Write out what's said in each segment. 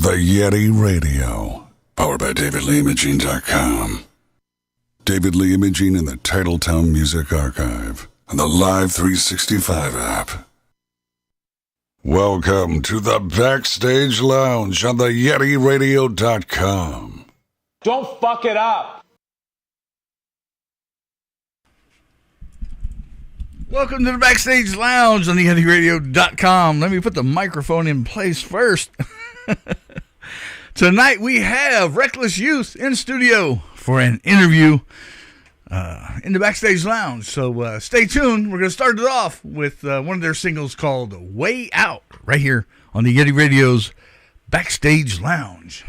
The Yeti Radio, powered by DavidLeeImaging.com. David Lee Imaging in the Titletown Music Archive and the Live 365 app. Welcome to the Backstage Lounge on the YetiRadio.com. Don't fuck it up. Welcome to the Backstage Lounge on the YetiRadio.com. Let me put the microphone in place first. Tonight we have Reckless Youth in studio for an interview in the Backstage Lounge. So stay tuned. We're going to start it off with one of their singles called Way Out right here on the Yeti Radio's Backstage Lounge.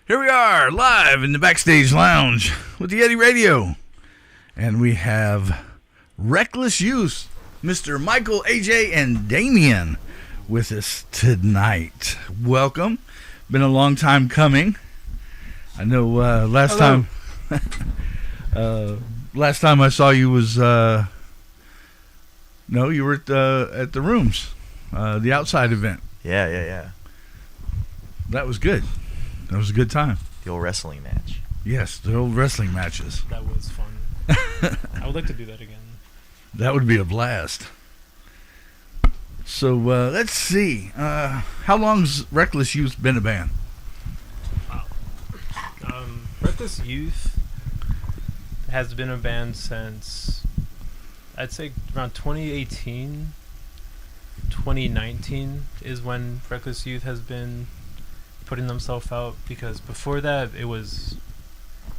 Here we are, live in the Backstage Lounge with the Yeti Radio. And we have Reckless Youth, Mr. Michael, AJ, and Damien with us tonight. Welcome. Been a long time coming. I know last time I saw you was you were at the rooms, the outside event. Yeah. That was good. That was a good time. The old wrestling match. Yes, the old wrestling matches. That was fun. I would like to do that again. That would be a blast. So, let's see. How long's Reckless Youth been a band? Reckless Youth has been a band since, I'd say, around 2018. 2019 is when Reckless Youth has been putting themselves out, because before that it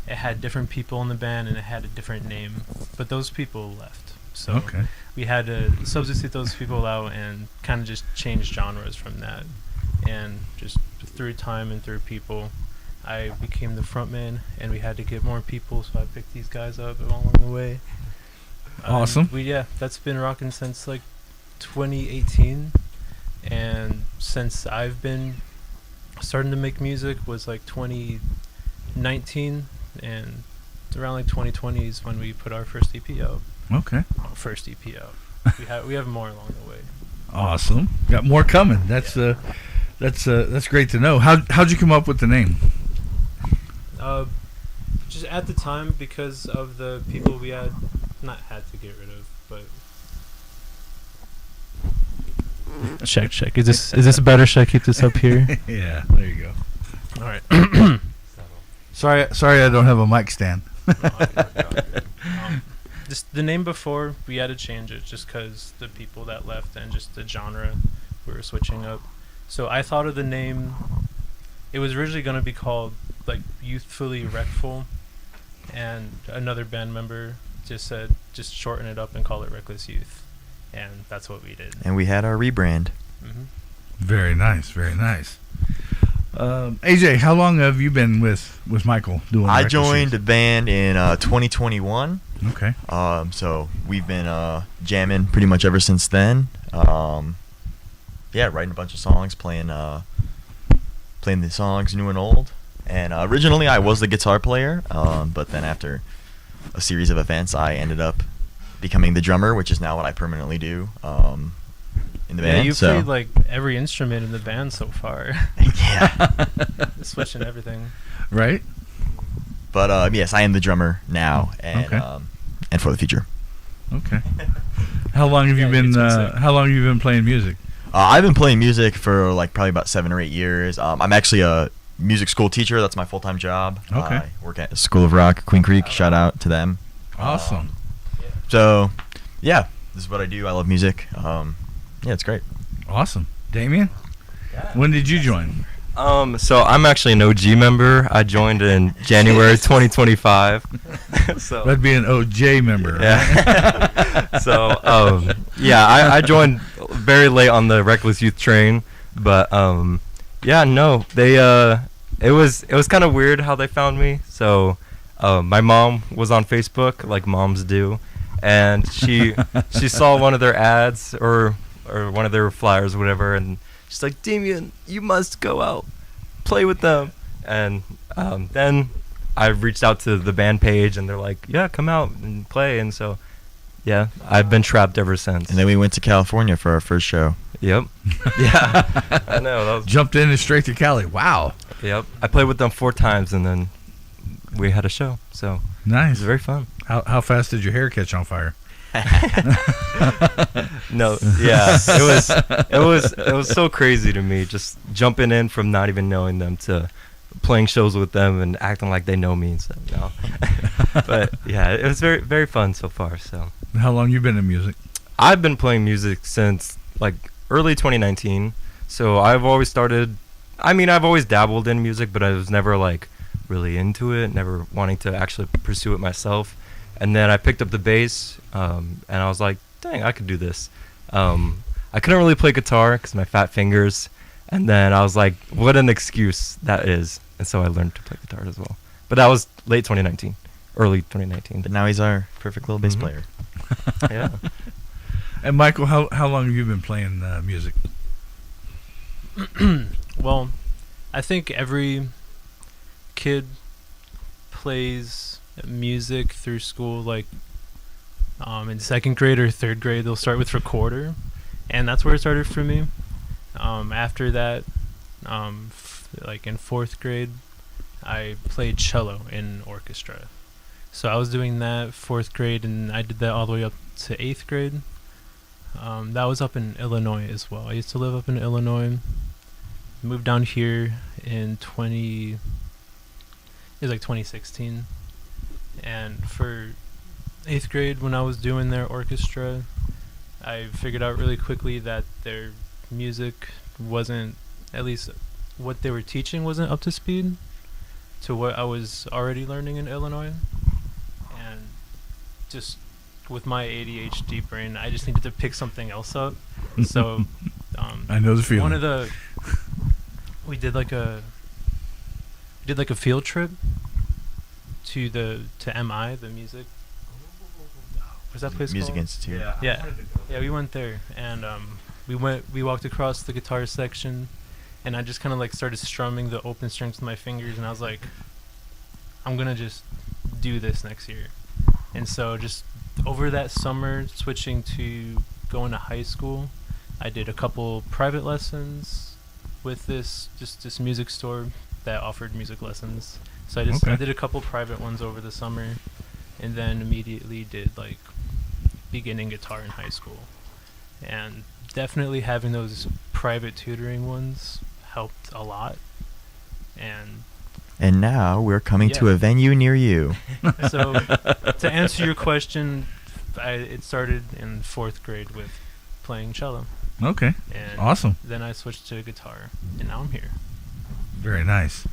had different people in the band and it had a different name, but those people left. So Okay. we had to substitute those people out and kind of just change genres from that. And just through time and through people, I became the frontman, and we had to get more people, so I picked these guys up along the way. Awesome. That's been rocking since like 2018, and since I've been starting to make music was like 2019, and around like 2020 is when we put our first EP out. Okay. First EP out. we have more along the way. Awesome. Got more coming. That's great to know. How'd you come up with the name? Just at the time, because of the people we had to get rid of, but check. Is this better? Should I keep this up here? Yeah, there you go. All right. Sorry, I don't have a mic stand. Just the name before, we had to change it just because the people that left and just the genre we were switching up. So I thought of the name. It was originally going to be called like Youthfully Wreckful, and another band member just said just shorten it up and call it Reckless Youth, and that's what we did. And we had our rebrand. Mm-hmm. Very nice, very nice. AJ, how long have you been with Michael doing? I Reckless joined the Youth? band in 2021. Okay. So we've been jamming pretty much ever since then. Writing a bunch of songs, playing the songs new and old. And originally I was the guitar player, but then after a series of events, I ended up becoming the drummer, which is now what I permanently do in the band. Yeah, you've played like every instrument in the band so far. Yeah. Switching everything. Right. But yes, I am the drummer now, and Okay. And for the future. Okay. How long have you Yeah, been? it's been sick. How long have you been playing music? I've been playing music for like probably about 7 or 8 years. I'm actually a music school teacher. That's my full-time job. Okay. I work at School of Rock, Queen Creek. Shout out to them. Awesome. So, yeah, this is what I do. I love music. Yeah, it's great. Awesome. Damien, when did you join? So I'm actually an OG member. I joined in January 2025. So That'd be an OJ member. Right? yeah. So I joined very late on the Reckless Youth train, but they it was kind of weird how they found me. So my mom was on Facebook, like moms do, and she saw one of their ads or one of their flyers or whatever, and she's like, Damien, you must go out, play with them. And then I reached out to the band page, and they're like, yeah, come out and play. And so, yeah, I've been trapped ever since. And then we went to California for our first show. Yep. Yeah. I know. That was, Jumped in and straight to Cali. Wow. yep. I played with them 4 times, and then we had a show. So it Nice. was very fun. How fast did your hair catch on fire? No, yeah, it was so crazy to me, just jumping in from not even knowing them to playing shows with them and acting like they know me and stuff. No, but yeah, it was very, very fun so far. So How long you been in music? I've been playing music since like early 2019. So I've always dabbled in music, but I was never like really into it, never wanting to actually pursue it myself. And then I picked up the bass, and I was like, dang, I could do this. I couldn't really play guitar because my fat fingers. And then I was like, what an excuse that is. And so I learned to play guitar as well. But that was late 2019, early 2019. But now he's our perfect little bass Mhm. player. Yeah. And Michael, how long have you been playing music? Well, I think every kid plays music through school, like in 2nd grade or 3rd grade they'll start with recorder, and that's where it started for me. After that, like in 4th grade I played cello in orchestra, so I was doing that 4th grade, and I did that all the way up to 8th grade. That was up in Illinois as well. I used to live up in Illinois, moved down here in 2016. And for 8th grade, when I was doing their orchestra, I figured out really quickly that their music wasn't, at least what they were teaching wasn't up to speed to what I was already learning in Illinois. And just with my ADHD brain, I just needed to pick something else up. So I know the feeling. We did like a field trip to MI, the music. What's that place Music called? Institute. Yeah, we went there, and we walked across the guitar section, and I just kind of like started strumming the open strings with my fingers, and I was like, I'm gonna just do this next year. And so just over that summer, switching to going to high school, I did a couple private lessons with this music store that offered music lessons. So I did a couple private ones over the summer, and then immediately did like beginning guitar in high school. And definitely having those private tutoring ones helped a lot. And now we're coming to a venue near you. So to answer your question, it started in 4th grade with playing cello. Okay. And awesome. Then I switched to guitar, and now I'm here. Very nice.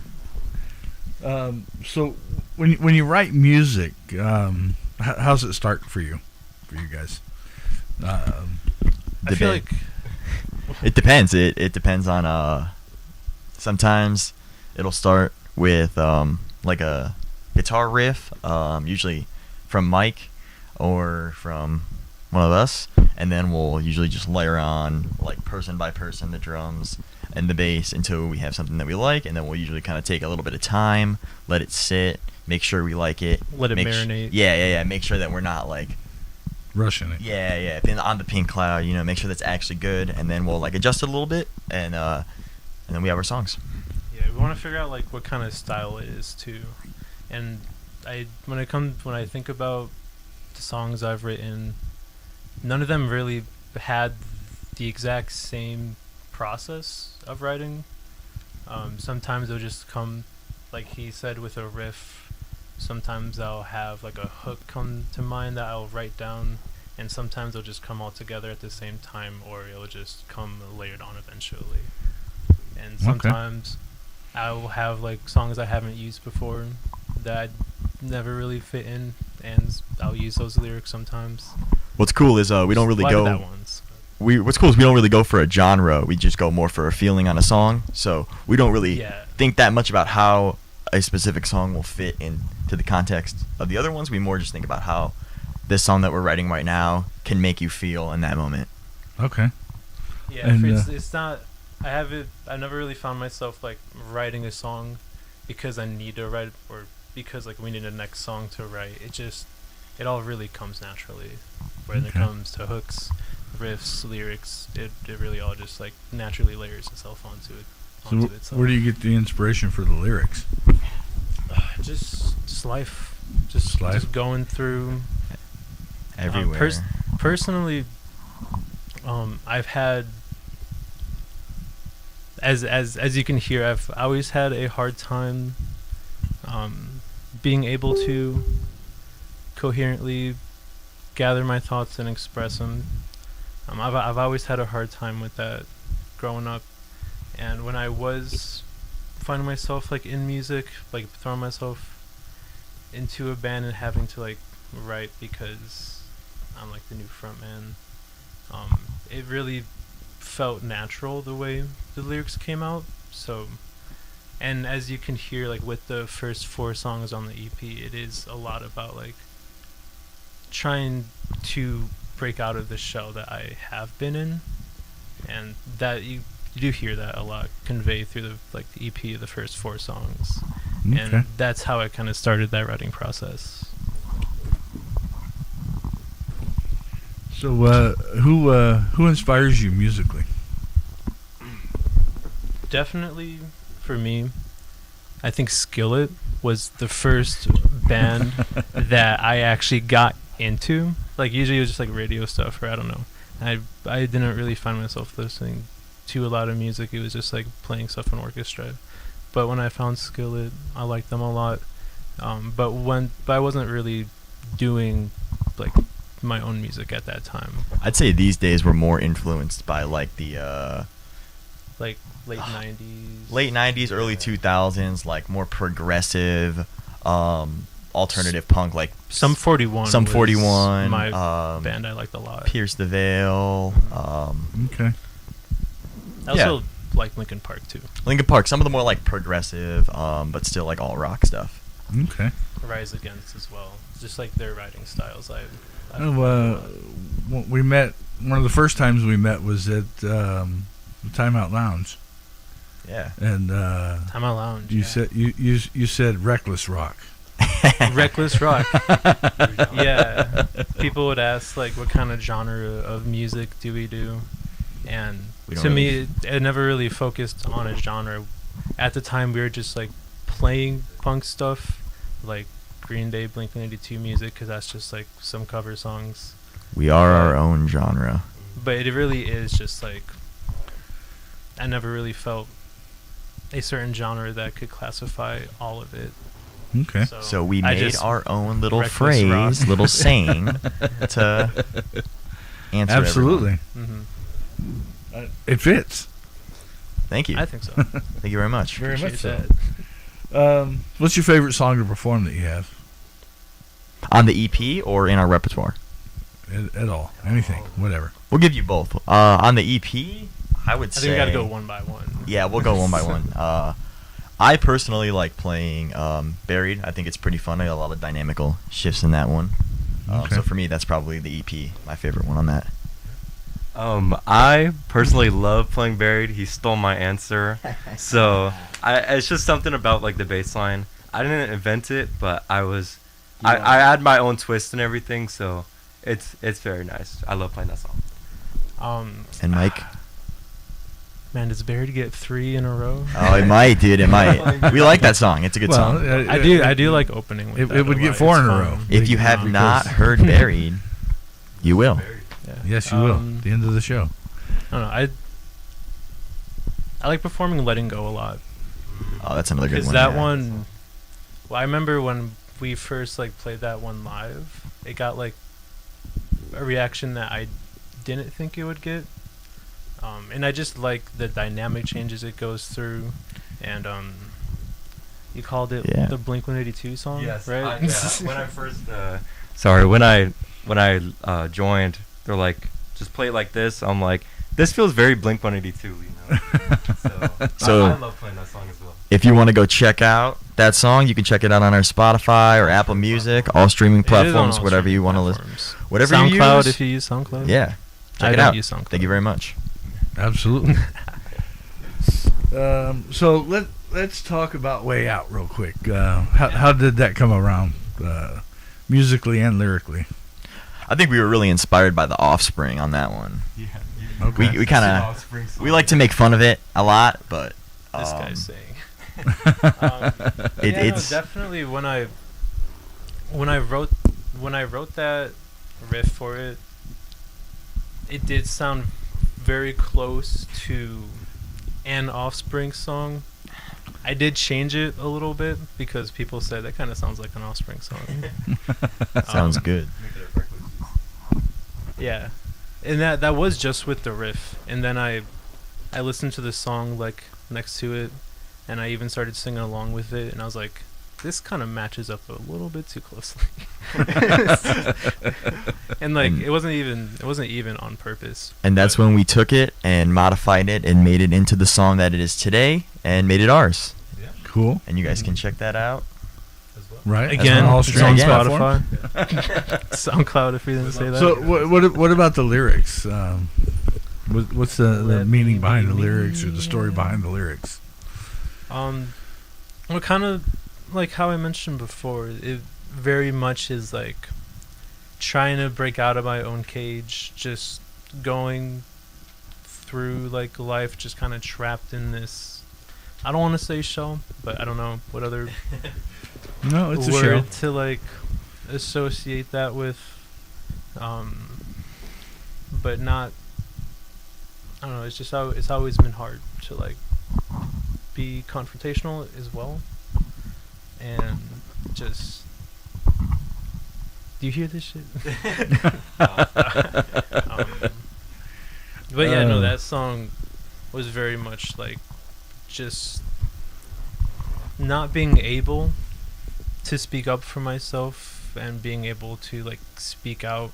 So when you write music, how's it start for you guys? I feel like it depends. It depends on sometimes it'll start with like a guitar riff, usually from Mike or from one of us, and then we'll usually just layer on like person by person the drums and the bass until we have something that we like, and then we'll usually kind of take a little bit of time, let it sit, make sure we like it, let it marinate. Yeah. Make sure that we're not like rushing it. Yeah. On the pink cloud, make sure that's actually good, and then we'll like adjust it a little bit, and then we have our songs. Yeah, we want to figure out like what kind of style it is too. And when I think about the songs I've written, none of them really had the exact same process of writing. Sometimes they'll just come, like he said, with a riff. Sometimes I'll have like a hook come to mind that I'll write down, and sometimes they'll just come all together at the same time, or it'll just come layered on eventually. And sometimes I will have like songs I haven't used before that never really fit in, and I'll use those lyrics sometimes. What's cool is we don't really go. What's cool is we don't really go for a genre. We just go more for a feeling on a song. So we don't really think that much about how a specific song will fit into the context of the other ones. We more just think about how this song that we're writing right now can make you feel in that moment. Okay. Yeah, and it's not. I never really found myself like writing a song because I need to write, or because like we need a next song to write. It all really comes naturally. When it comes to hooks, riffs, lyrics, it really all just like naturally layers itself onto itself. So where do you get the inspiration for the lyrics? Just life. Just going through everywhere. Personally, I've had, as you can hear, I've always had a hard time being able to coherently gather my thoughts and express them. I've always had a hard time with that growing up, and when I was finding myself like in music, like throwing myself into a band and having to like write because I'm like the new frontman, it really felt natural the way the lyrics came out. So, and as you can hear, like with the first 4 songs on the EP, it is a lot about like trying to break out of the shell that I have been in, and that you do hear that a lot conveyed through the EP, the first 4 songs. And that's how I kind of started that writing process. So who inspires you musically? Definitely for me, I think Skillet was the first band that I actually got into. Like usually it was just like radio stuff, or I don't know. I didn't really find myself listening to a lot of music. It was just like playing stuff in orchestra. But when I found Skillet, I liked them a lot. But I wasn't really doing like my own music at that time. I'd say these days we're more influenced by like the Like late 90s. late 90s, early 2000s, like more progressive, alternative punk, like Some 41. Some was 41, My band I liked a lot. Pierce the Veil. Okay. I also like Linkin Park too. Linkin Park, some of the more like progressive, but still like all rock stuff. Okay. Rise Against as well. Just like their writing styles. We met. One of the first times we met was at the Timeout Lounge, Yeah. and Time Out Lounge. you said you said Reckless Rock. Reckless Rock. Yeah. People would ask like, what kind of genre of music do we do? And We don't to really- me, it never really focused on a genre. At the time, we were just like playing punk stuff, like Green Day, Blink-182 music, because that's just like some cover songs. We are our own genre. But it really is just like, I never really felt a certain genre that could classify all of it. Okay. So we I made just- our own little Reckless phrase, rock. little saying to answer Absolutely. everyone. It fits. Thank you. I think so. Thank you very much. Very much so. Appreciate that. What's your favorite song to perform that you have? On the EP or in our repertoire? At all. Anything. Whatever. We'll give you both. On the EP, I would I say... think we gotta go one by one. Yeah, we'll go one by one. I personally like playing Buried. I think it's pretty fun. I got a lot of dynamical shifts in that one. Okay. So for me, that's probably the EP, my favorite one on that. I personally love playing Buried. He stole my answer. So it's just something about like the bass line. I didn't invent it, but I add my own twist and everything, so it's very nice. I love playing that song. And Mike? Man, does Barry get 3 in a row? Oh, it might, dude. It might. We like that song. It's a good song. I do like opening with It would get 4 in a row. If you have not heard Buried, you will. Yeah. Yes, you will. At the end of the show. I don't know. I like performing Letting Go a lot. Oh, that's another good Because one. that yeah. one, well, I remember when we first like played that one live, it got like a reaction that I didn't think it would get. And I just like the dynamic changes it goes through, and you called it the Blink-182 song, right? When I first, when I joined, they're like, just play it like this. I'm like, this feels very Blink-182, you know. So I love playing that song as well. If you want to go check out that song, you can check it out on our Spotify or Apple Music, all streaming platforms, whatever you want to listen. Whatever you use. SoundCloud, if you use SoundCloud. Yeah. Check I it don't out. use SoundCloud. Thank you very much. Absolutely. So let's talk about Way Out real quick. How did that come around, musically and lyrically? I think we were really inspired by The Offspring on that one. Yeah. Okay. We kind of we like to make fun of it a lot, but This guy's saying. it's definitely when I wrote that riff for it, it did sound very close to an Offspring song. I did change it a little bit because people said that kind of sounds like an Offspring song. sounds good. Yeah, and that was just with the riff, and then I listened to the song like next to it, and I even started singing along with it, and I was like, this kind of matches up a little bit too closely. And like it wasn't even on purpose. And that's when we took it and modified it and made it into the song that it is today and made it ours. Cool. And you guys can check that out. Right. Again, all it's on streaming Spotify, platforms? SoundCloud. If we didn't say that. So what about the lyrics? What's the meaning behind the lyrics or the story behind the lyrics? Well, kind of like how I mentioned before, it very much is like trying to break out of my own cage, just going through like life, just kind of trapped in this. I don't want to say shell, but I don't know what other No, it's a word show. to like associate that with. But not. I don't know. It's just how it's always been hard to like be confrontational as well, and just Do you hear this shit? But yeah, no, that song was very much like just not being able to speak up for myself and being able to like speak out.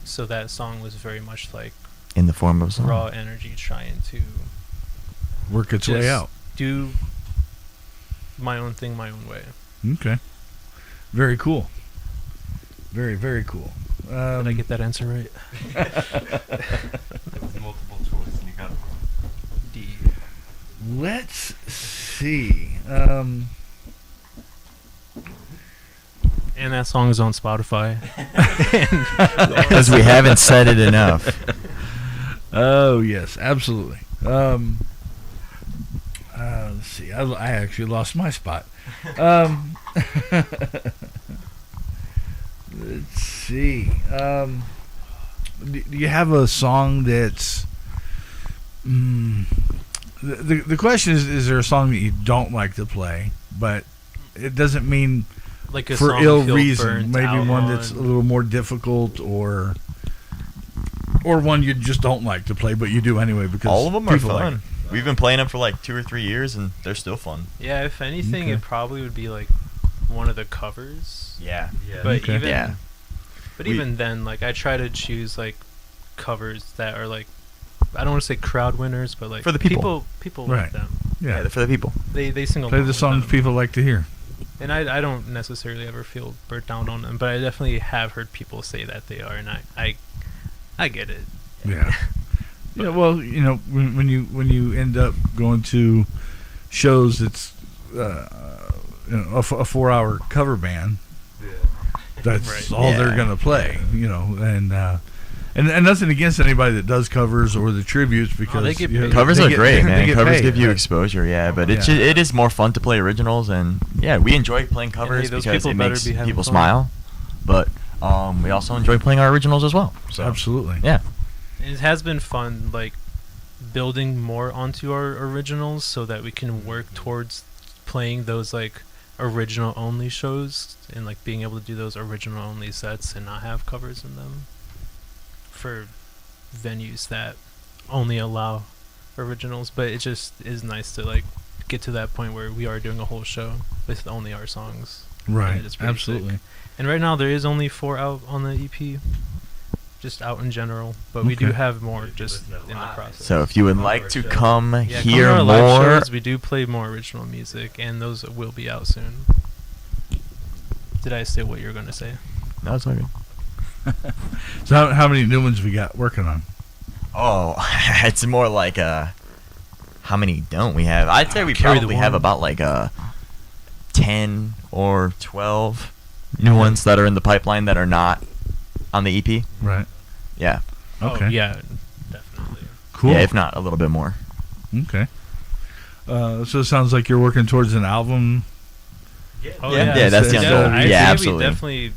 So that song was very much like In the form of a song. raw energy trying to Work its way just out. do my own thing my own way. Okay. Very cool. Very, very cool. Did I get that answer right? Multiple choice, and you got D. Let's see. And that song is on Spotify. Because we haven't said it enough. Oh yes, absolutely. Let's see. I actually lost my spot. Let's see. Do you have a song that's? The question is there a song that you don't like to play, but it doesn't mean Like a for song ill you feel reason. burnt Maybe out one that's a on. little more difficult, or one you just don't like to play, but you do anyway because All of them are people like fun. it. We've been playing them for like 2 or 3 years, and they're still fun. Yeah, if anything, Okay. it probably would be like one of the covers. Yeah. But Okay. even Yeah. but We- even then, like I try to choose like covers that are like I don't want to say crowd winners, but like For the people. people Right. like them. Yeah, They're for the people. They sing along play the with songs them. people like to hear. And I don't necessarily ever feel burnt down on them, but I definitely have heard people say that they are, and I get it. Yeah. Yeah, well, when you end up going to shows, it's a 4-hour cover band. That's Right. all they're Yeah. gonna play, and nothing against anybody that does covers or the tributes because they get you know, paid. Covers they are get- great, they man. get Covers paid, give you right. exposure, yeah. But Yeah. it is more fun to play originals, and yeah, we enjoy playing covers those because people it better makes be having people fun. smile. But we also enjoy playing our originals as well. So Absolutely. yeah, It has been fun, like building more onto our originals so that we can work towards playing those like original only shows and like being able to do those original only sets and not have covers in them for venues that only allow originals. But it just is nice to like get to that point where we are doing a whole show with only our songs. Right. It is pretty Absolutely. sick. And right now there is only 4 out on the EP, just out in general, but we do Okay. have more just in the process. so if you would like to come Yeah, come to hear our live more, shows, we do play more original music, and those will be out soon. Did I say what you were going to say? no, it's all good. So how many new ones we got working on? Oh, it's more like how many don't we have? I'd say we Carry the probably have one. about like 10 or 12 new ones that are in the pipeline that are not on the EP. Right. Yeah. Okay. Oh, yeah, definitely. Cool. Yeah, if not a little bit more. Okay. So it sounds like you're working towards an album. Oh, Yeah, that's the So- goal. I Yeah, think absolutely. We definitely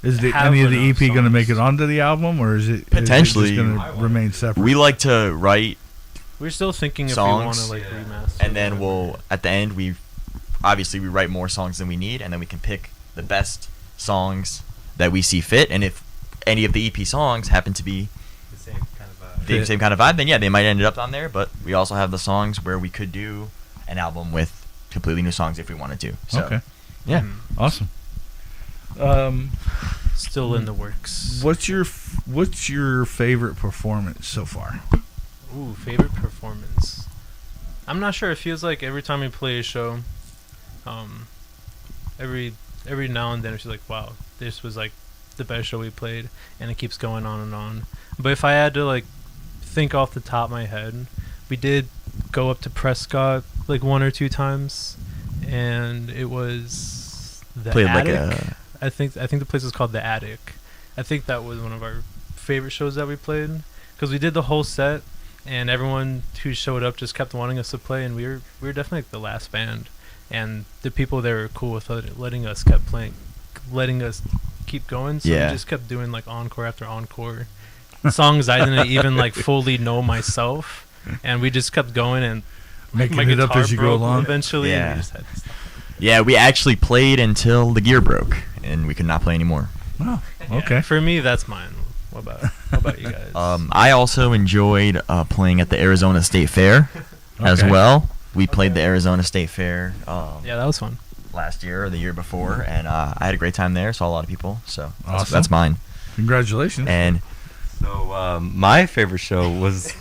Is have any of the enough EP going to make it songs. onto the album, or is it Potentially. going to remain separate? We like to write, we're still thinking if we want Songs. to like remaster, and then we'll at the end we write more songs than we need, and then we can pick the best songs that we see fit. And if any of the EP songs happen to be the same kind of the same kind of vibe, then yeah, they might end up on there. But we also have the songs where we could do an album with completely new songs if we wanted to. So Okay. yeah. Mhm. Awesome. Still in the works. What's your favorite performance so far? Ooh, favorite performance. I'm not sure. It feels like every time we play a show, every now and then it's like, wow, this was like the best show we played, and it keeps going on and on. But if I had to like think off the top of my head, we did go up to Prescott like 1 or 2 times, and it was the Played like Attic. I think the place was called the Attic. I think that was one of our favorite shows that we played because we did the whole set, and everyone who showed up just kept wanting us to play, and we were definitely like the last band, and the people there were cool with letting us keep going. So Yeah. we just kept doing like encore after encore, songs I didn't even like fully know myself, and we just kept going and Making my it up guitar as you go broke along. eventually. And Yeah. we just had to stop. Yeah, we actually played until the gear broke, and we could not play anymore. Oh, okay. For me, that's mine. What about you guys? I also enjoyed playing at the Arizona State Fair as Okay. well. We played the Arizona State Fair Yeah, that was fun. last year or the year before, and I had a great time there. Saw a lot of people, so Awesome. that's mine. Congratulations. And So my favorite show was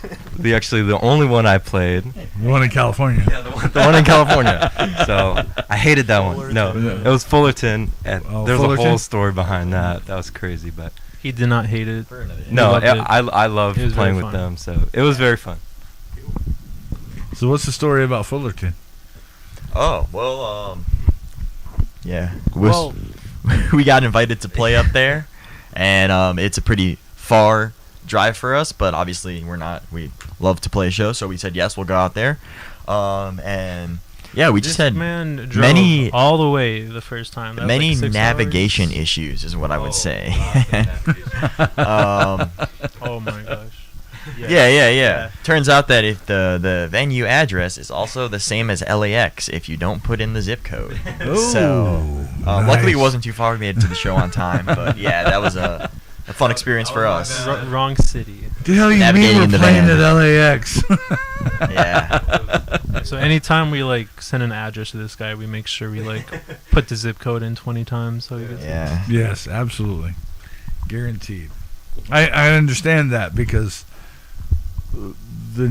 actually the only one I played. The one in California. Yeah, the one in California. So I hated that one. No, Fullerton. it was Fullerton, and Oh, there's a Fullerton? whole story behind that. That was crazy, but He did not hate it. no, loved it. I loved It was playing very with fun. them. So it was very fun. So what's the story about Fullerton? oh well, yeah, Well, we got invited to play up there, and it's a pretty far drive for us, but obviously we love to play a show, so we said yes, we'll go out there, and yeah, we just this had man drove many all the way the first time. That was many like 6 navigation hours. issues is what I would say. Oh my gosh. Yeah. Turns out that if the venue address is also the same as LAX if you don't put in the zip code. So luckily it nice. wasn't too far. We made it to the show on time, but yeah, that was a fun experience for us. Wrong city. The hell you Navigating mean the we're playing van. at LAX? Yeah. So anytime we like send an address to this guy, we make sure we like put the zip code in 20 times so he gets Yeah. Yes, absolutely. Guaranteed. I understand that because the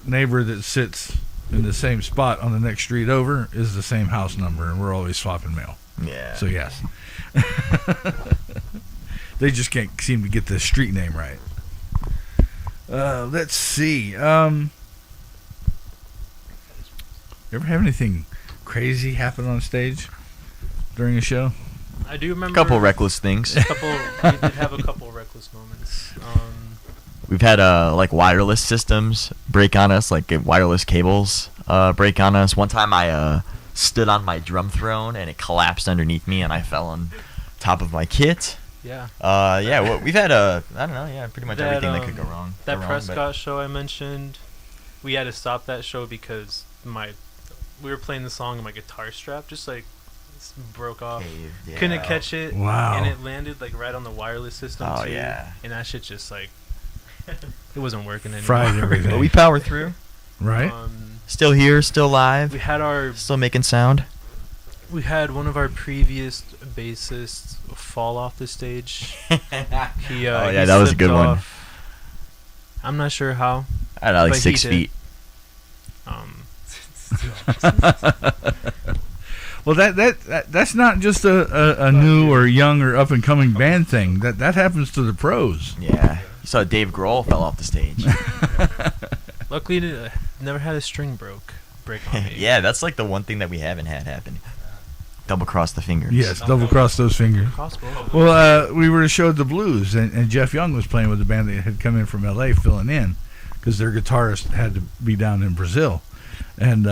neighbor that sits in the same spot on the next street over is the same house number, and we're always swapping mail. Yeah. So yes. They just can't seem to get the street name right. Let's see. You ever have anything crazy happen on stage during a show? I do remember couple reckless things. we did have a couple reckless moments. We've had like wireless systems break on us, like wireless cables break on us. One time I stood on my drum throne and it collapsed underneath me and I fell on top of my kit. Yeah. We've had pretty much That, everything that could go wrong. That go wrong, Prescott show I mentioned, we had to stop that show because we were playing the song and my guitar strap just like broke off. Caved, yeah. Couldn't catch it. Wow. And it landed like right on the wireless system Oh, too. yeah. And that shit just like it wasn't working anymore. Fried everything. But we power through. Right? Still here, still live, We had still making sound. we had one of our previous bassists fall off the stage. He that was a slipped good one. off. I'm not sure how. I don't know, like But he 6 did. feet. Well, that's not just a new or young or up and coming band thing. That happens to the pros. Yeah. You saw Dave Grohl fell off the stage. Luckily, never had a string break on me. Yeah, that's like the one thing that we haven't had happen. Double cross the fingers. Yes, double cross those fingers. Possible. Well, we were showed the blues, and Jeff Young was playing with the band that had come in from L.A. filling in because their guitarist had to be down in Brazil, and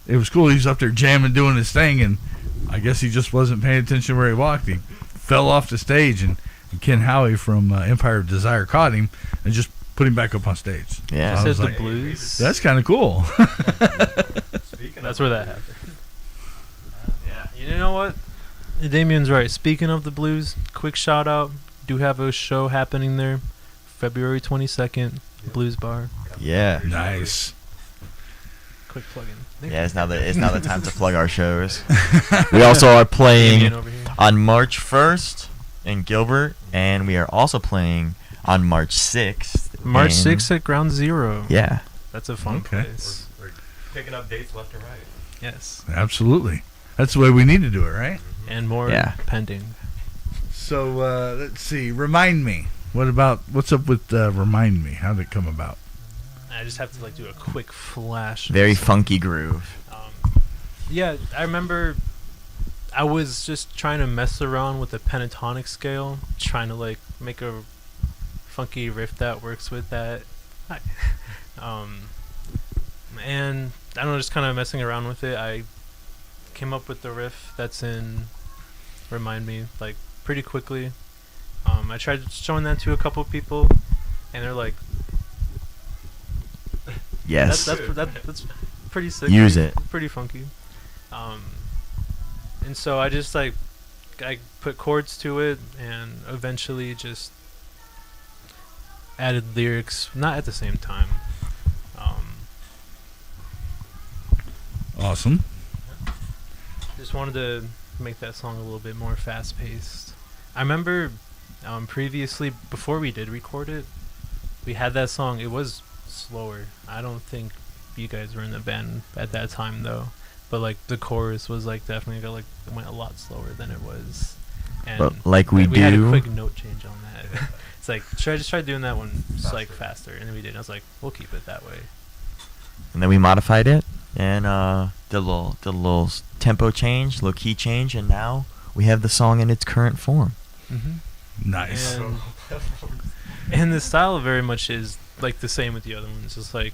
it was cool. He was up there jamming, doing his thing, and I guess he just wasn't paying attention where he walked. He fell off the stage, and Ken Howie from Empire of Desire caught him and just put him back up on stage. Yeah. So I Said was the like, blues. that's kind of cool. That's where that happened. Yeah. You know what? Damien's right. Speaking of the blues, quick shout out. Do have a show happening there, February 22nd, Blues Bar. Yeah. Nice. Quick plug-in. Yeah, it's now the time to plug our shows. We also are playing Damien over here. on March 1st in Gilbert, and we are also playing on March 6th. March in- 6th at Ground Zero. Yeah. That's a fun Okay. place. We're picking up dates left and right. Yes. Absolutely. That's the way we need to do it, right? And more Yeah. pending. So let's see. Remind me. What's up with Remind Me? How did it come about? I just have to like do a quick flash. Very funky groove. Yeah, I remember I was just trying to mess around with the pentatonic scale, trying to like make a funky riff that works with that. And I don't know, just kind of messing around with it. I came up with the riff that's in Remind Me like pretty quickly. I tried showing that to a couple people, and they're like, Yes. That's pretty sick. Use it. Pretty funky. And so I just like I put chords to it and eventually just added lyrics, not at the same time. Awesome. Just wanted to make that song a little bit more fast-paced. I remember previously, before we did record it, we had that song. It was slower. I don't think you guys were in the band at that time though, but like the chorus was like definitely it went a lot slower than it was. And But like we had a do. quick note change on that. It's like, should I just try doing that one just like faster? And then we did. And I was like, we'll keep it that way. And then we modified it and did a little tempo change, little key change, and now we have the song in its current form. Nice. And the style very much is like the same with the other ones. It's like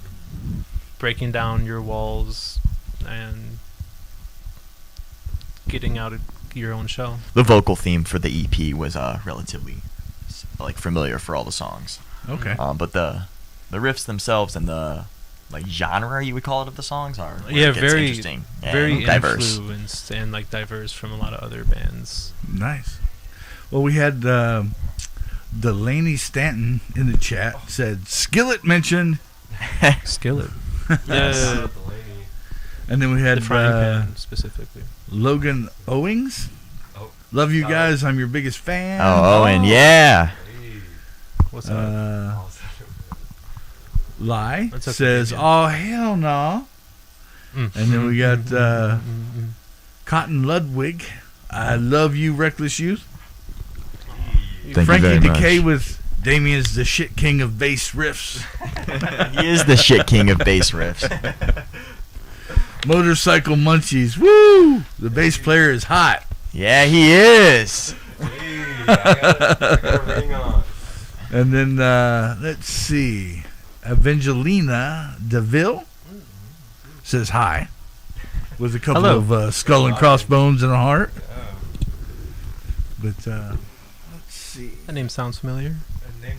breaking down your walls and getting out of your own shell. The vocal theme for the EP was relatively like familiar for all the songs. Okay. But the riffs themselves and the like genre you would call it of the songs are where Yeah, it gets very interesting and very diverse. influenced and like diverse from a lot of other bands. Nice. Well, we had Delaney Stanton in the chat said Skillet mentioned, Skillet. Yes. and then we The had frying pan specifically. Logan Owings. Oh, Love you sorry. guys. I'm your biggest fan. Oh, and yeah. What's up? Lie That's okay, says, yeah. "Oh hell no!" And then we got Cotton Ludwig. I love you, Reckless Youth. Thank you Frankie very Decay much. with Damien's the shit king of bass riffs. He is the shit king of bass riffs. Motorcycle Munchies. Woo! The bass player is hot. Yeah, he is. I got a ring on. And then let's see, Evangelina Deville says hi with a couple Hello. of skull and crossbones and a heart. But let's see, That name sounds familiar.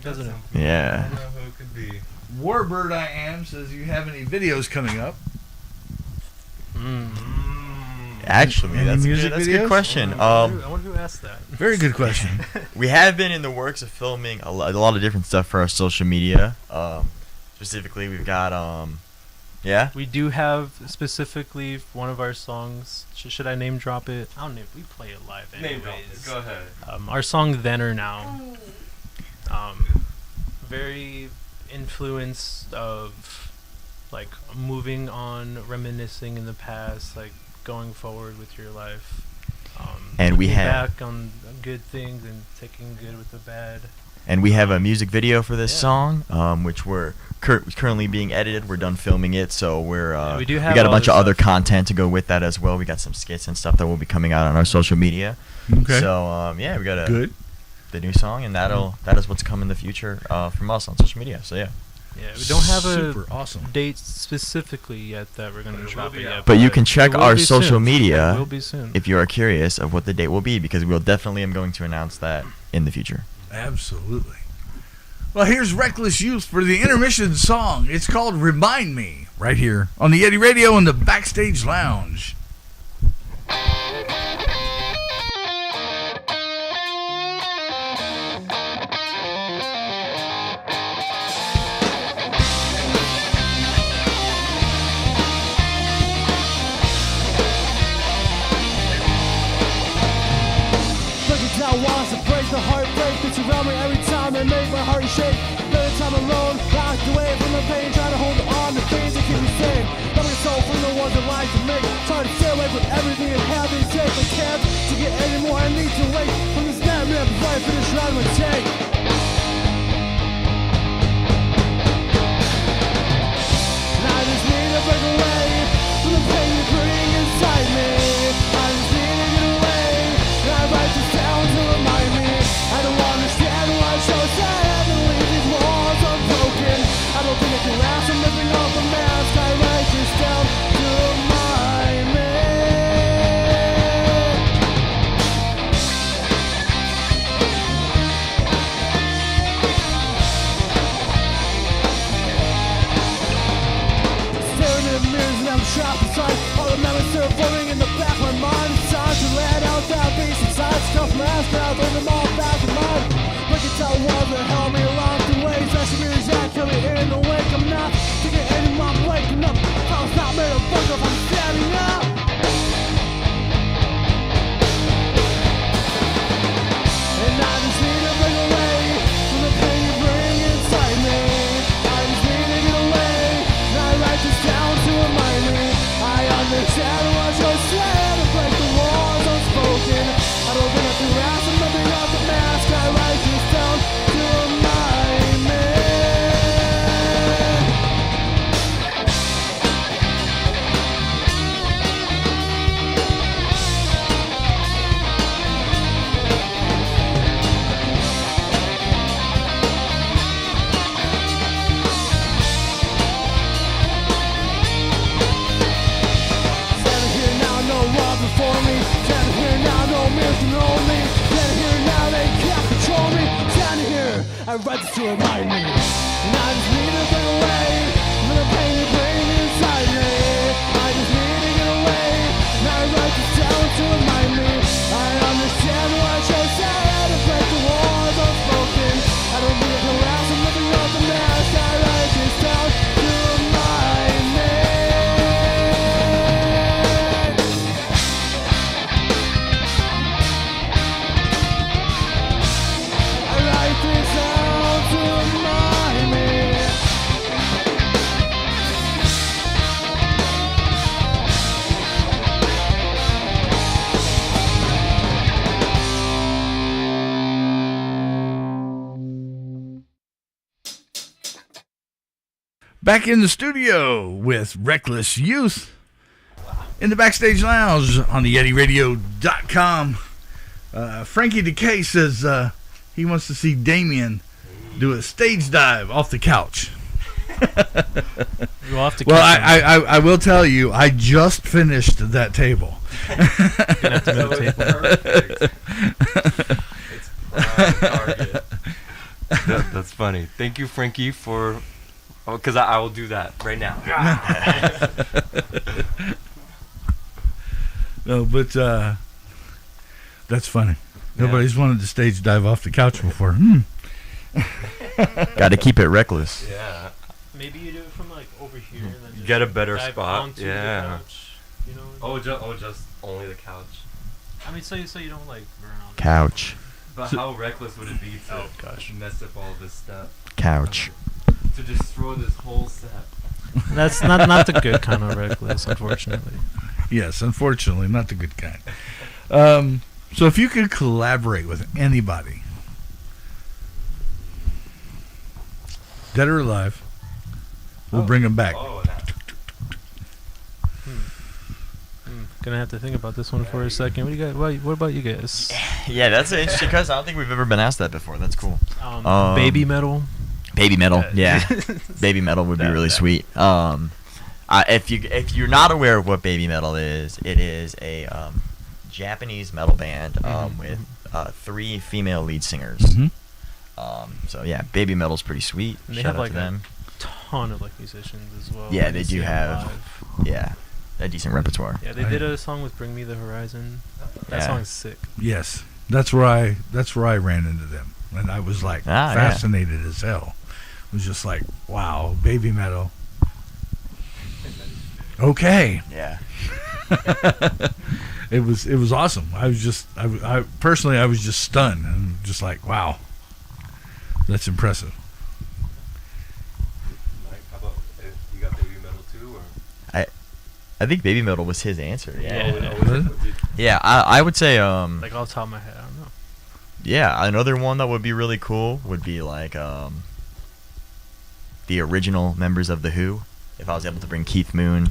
Doesn't it? Yeah. I don't know who it could be. Warbird I am says, you have any videos coming up? Actually, Any that's music a videos? good question. I wonder who asked that. Very good question. We have been in the works of filming a lot of different stuff for our social media. Specifically, we've got yeah. We do have specifically one of our songs. Should I name drop it? I don't know if we play it live anyways. Name drop it. Go ahead. Our song Then or Now. Very influenced of like moving on, reminiscing in the past, like going forward with your life. And we looking have- back on good things and taking good with the bad. And we have a music video for this Yeah. song, which we're currently being edited. We're done filming it, so we're Yeah, we we do have got a all bunch the of other stuff. content to go with that as well. We got some skits and stuff that will be coming out on our social media. Okay. So yeah, we got Good. the new song, and that is what's coming in the future from us on social media. So yeah. Yeah, we don't have a Super awesome. date specifically yet that we're going But to it drop will it be yet. out. But you can check it will our be social soon. media It will be soon. if you are curious of what the date will be, because we'll definitely am going to announce that in the future. Absolutely. Well, here's Reckless Youth for the intermission song. It's called Remind Me, right here on the Yeti Radio in the Backstage Lounge. Breaking down walls to break the heartbreak that surround me every time they make my heart shake. Every time I'm alone, locked away from the pain, trying to hold on to things that keep me sane. Loving a soul from the ones that lie to make. Trying to stay away from everything and have me take. I can't to get any more. I need to wait from this nightmare before I finish riding my take. And I just need to break away from the pain you're putting inside me. I just need to get away. And I write this down to remind me. I don't understand why I'm so sad and leave these walls unbroken. I don't think I can last. I'm ripping off the mask. I write this down to remind me. I write this to remind me. And I just need to get away from the pain and pain inside me. I just need to get away. And I write this down to remind me. I understand what you're saying to break the walls unspoken. I don't need to harass, I'm looking up the mask. I write this down to remind me. I write this down to remind me. Back in the studio with Reckless Youth in the Backstage Lounge on the YetiRadio.com. Frankie DeKay says he wants to see Damien do a stage dive off the couch. We'll have to Well, catch him. I will tell you, I just finished that table. Gonna have to move the table. It's prime target. That's funny. Thank you, Frankie, for. Oh, because I will do that right now. No, but that's funny. Nobody's wanted to stage dive off the couch before. Got to keep it reckless. Yeah. Maybe you do it from like over here and then just Get a better dive spot. onto Yeah. the couch, you know? Just only the couch. I mean, so you don't like burn on Couch. But how reckless would it be to gosh. mess up all this stuff? Couch. To destroy this whole set. That's not the good kind of reckless, unfortunately. Yes, unfortunately, not the good kind. So if you could collaborate with anybody, dead or alive, we'll bring them back. Oh, Gonna have to think about this one for a second. What do you guys? What about you guys? Yeah, that's an interesting question. I don't think we've ever been asked that before. That's cool. Baby metal. Baby metal, yeah. Baby metal would be really sweet. If you're not aware of what baby metal is, it is a Japanese metal band with 3 female lead singers. So yeah, baby metal's pretty sweet. And they Shout have out like to them. a ton of like musicians as well. Yeah, when they you do see them have live. a decent repertoire. Yeah, they did a song with "Bring Me the Horizon." That Yeah. song's sick. Yes, that's where I ran into them, and I was like fascinated as hell. It was just like, wow, baby metal. Okay. Yeah. It was awesome. I was just I personally I was just stunned and just like, wow, that's impressive. Like, how about if you got baby metal too, or? I think baby metal was his answer. Yeah. Really? Yeah, I would say Like off the top of my head, I don't know. yeah, another one that would be really cool would be like the original members of The Who. If I was able to bring Keith Moon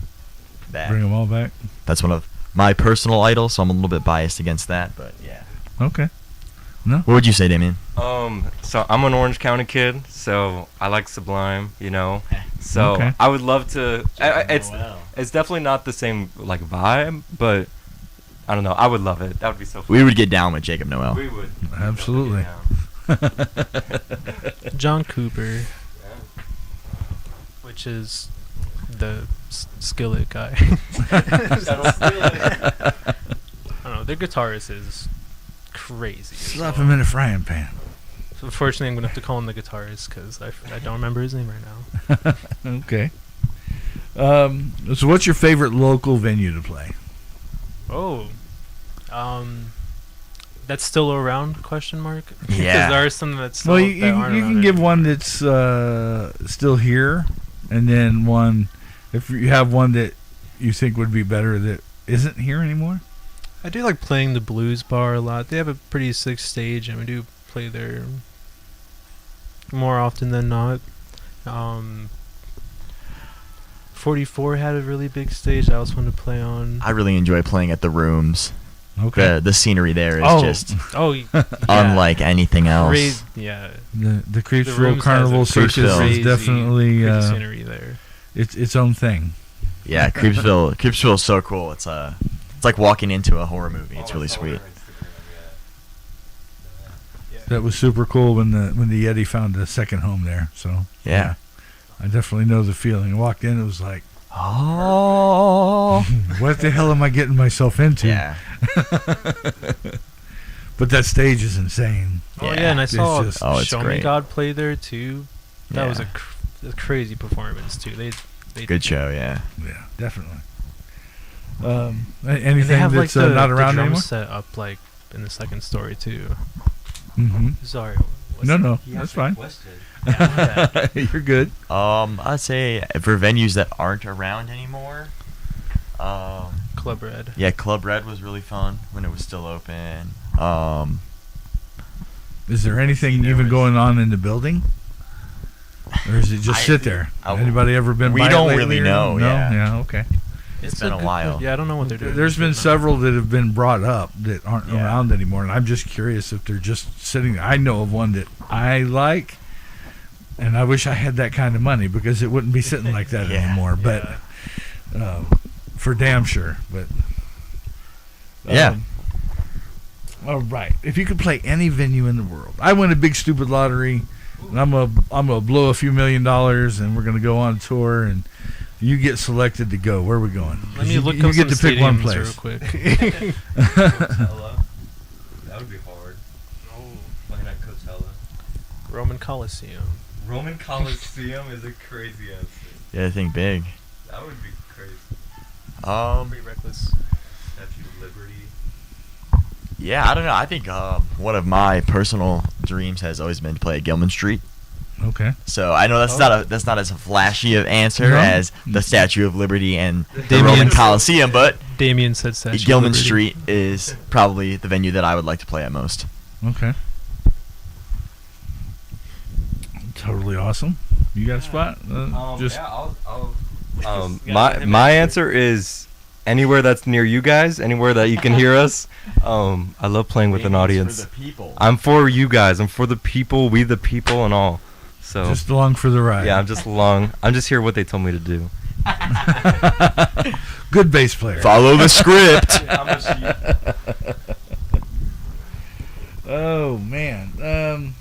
back. Bring them all back. That's one of my personal idols, so I'm a little bit biased against that, but yeah. Okay. No. What would you say, Damien? So I'm an Orange County kid, so I like Sublime, you know. So Okay. I would love to. It's definitely not the same like vibe, but I don't know. I would love it. That would be so fun. We would get down with Jacob Noel. We would. Absolutely. John Cooper, which is the Skillet guy. I don't know. Their guitarist is crazy. Slap him in a frying pan. So unfortunately, I'm gonna have to call him the guitarist because I don't remember his name right now. Okay. So what's your favorite local venue to play? Oh, that's still around? Question mark. Yeah. Because there are some that's still Well, you that aren't can around give anymore. one that's still here, and then one, if you have one that you think would be better that isn't here anymore. I do like playing the Blues Bar a lot. They have a pretty sick stage, and we do play there more often than not. 44 had a really big stage I was fun to play on. I really enjoy playing at the Rooms. Okay. The scenery there is just Oh, yeah. unlike anything else. Yeah. The Creepsville Rooms Carnival has a Circus crazy, is definitely pretty scenery there. its own thing. Yeah, Creepsville is so cool. It's like walking into a horror movie. It's really sweet. Yeah, that was super cool when the Yeti found a second home there. So Yeah. I definitely know the feeling. I walked in, it was like, Oh. what the hell am I getting myself into? Yeah. But that stage is insane. Oh yeah, and I It's saw just- Oh, it's Show Me great. God play there too. That was Yeah. a crazy performance too. They Good show, yeah. Yeah, definitely. And they Anything have like that's the, not the around drum anymore? set up like in the second story too. Mm-hmm. Sorry. No, that's fine. You're good. I'd say for venues that aren't around anymore, Club Red. yeah, Club Red was really fun when it was still open. Is there anything There even was- going on in the building? Or is it just sit there? Anybody ever been we by it don't lately really or- know, No? yeah. Okay. It's been a good while. Yeah, I don't know what they're doing. There's been now. several that have been brought up that aren't Yeah. around anymore, and I'm just curious if they're just sitting there. I know of one that I like, and I wish I had that kind of money because it wouldn't be sitting like that Yeah. anymore. But for damn sure. But Yeah. all right. If you could play any venue in the world, I win a big stupid lottery, and I'm gonna blow a few $1 million, and we're gonna go on tour, and you get selected to go. Where are we going? Let me You- look you up get some to pick one stadiums place. real quick. Coachella. That would be hard. Playing at Coachella. Roman Coliseum. Roman Coliseum is a crazy answer. Yeah, I think big. That would be crazy. Pretty reckless. Statue of Liberty. Yeah, I don't know. I think one of my personal dreams has always been to play at Gilman Street. Okay. So I know that's not as flashy of answer No. as the Statue of Liberty and the Damien Roman said- Coliseum, but Damien said Statue of Gilman Liberty. Street is probably the venue that I would like to play at most. Okay. Totally awesome. You got a spot? Just My answer is anywhere that's near you guys, anywhere that you can hear us. I love playing with an audience. For the people. I'm for you guys. I'm for the people, we the people, and all. So just along for the ride. yeah, I'm just here what they told me to do. Good bass player. Follow the script. Oh man.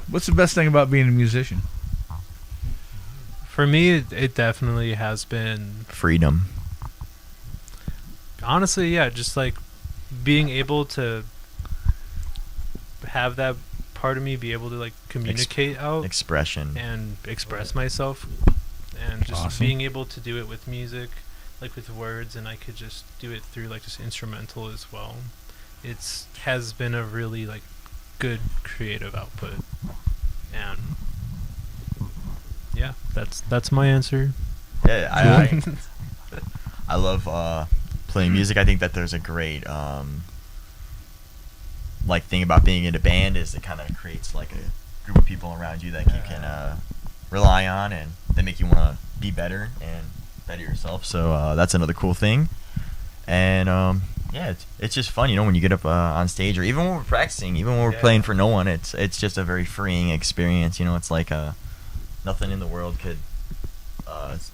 What's the best thing about being a musician? For me, it definitely has been. Freedom. Honestly, yeah, just like being able to have that part of me be able to like communicate out Expression. and express myself, and just Awesome. being able to do it with music, like with words, and I could just do it through like just instrumental as well. It's has been a really like good creative output, and yeah, that's my answer. Yeah, I love playing music. I think that there's a great like thing about being in a band is it kind of creates like a group of people around you that you can rely on, and they make you want to be better and better yourself. So that's another cool thing. And yeah, it's just fun, you know, when you get up on stage, or even when we're practicing, even when we're playing for no one. It's just a very freeing experience. You know, it's like nothing in the world could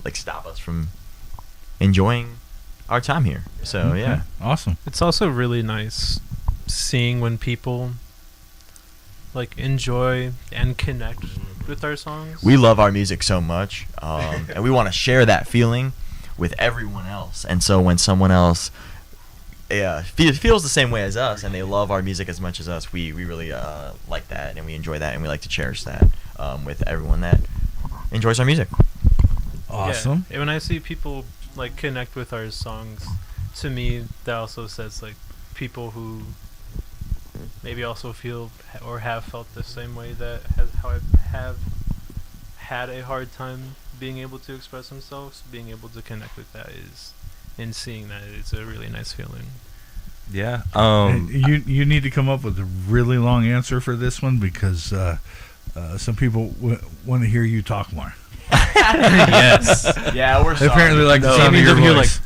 like stop us from enjoying our time here. So Okay. yeah. Awesome. It's also really nice seeing when people like enjoy and connect with our songs. We love our music so much, and we want to share that feeling with everyone else. And so when someone else feels the same way as us, and they love our music as much as us, we really like that, and we enjoy that, and we like to cherish that with everyone that enjoys our music. Awesome. Yeah. And when I see people like connect with our songs, to me that also says like people who maybe also feel or have felt the same way that how I have had a hard time being able to express themselves, being able to connect with that is, and seeing that it's a really nice feeling. Yeah. You need to come up with a really long answer for this one because some people want to hear you talk more. Yes. Yeah, we're They apparently like the sound of your voice.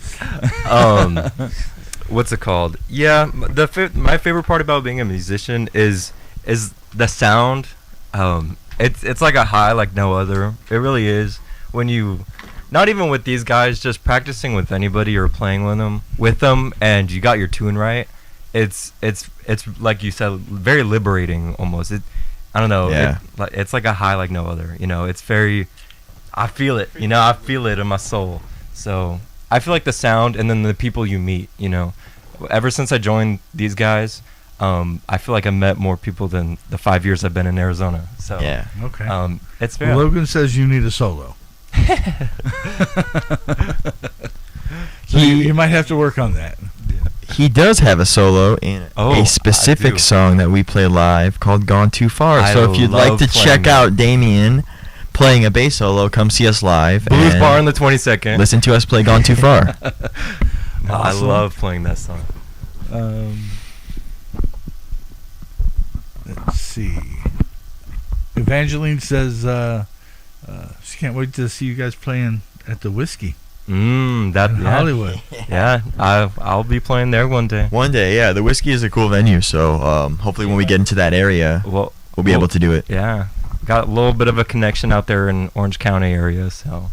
What's it called? Yeah, my favorite part about being a musician is the sound. It's like a high like no other. It really is. When you, not even with these guys, just practicing with anybody or playing with them, and you got your tune right, it's like you said, very liberating almost. I don't know. Yeah. It's like a high like no other. It's very. I feel it. I feel it in my soul. So I feel like the sound and then the people you meet. Ever since I joined these guys, I feel like I met more people than the 5 years I've been in Arizona. So Yeah. Okay. It's very. Logan says you need a solo. So you might have to work on that. He does have a solo in Oh, a I specific do. song that we play live called Gone Too Far. I So if you'd like love to playing check that. out Damien playing a bass solo, come see us live. Blues and Bar on the 22nd. listen to us play Gone Too Far. I Awesome. love playing that song. Let's see. Evangeline says she can't wait to see you guys playing at the Whiskey That in Hollywood. Yeah, I'll be playing there one day. One day, yeah. The Whiskey is a cool venue, so hopefully when we get into that area, Well, we'll be able to do it. Yeah, got a little bit of a connection out there in Orange County area, so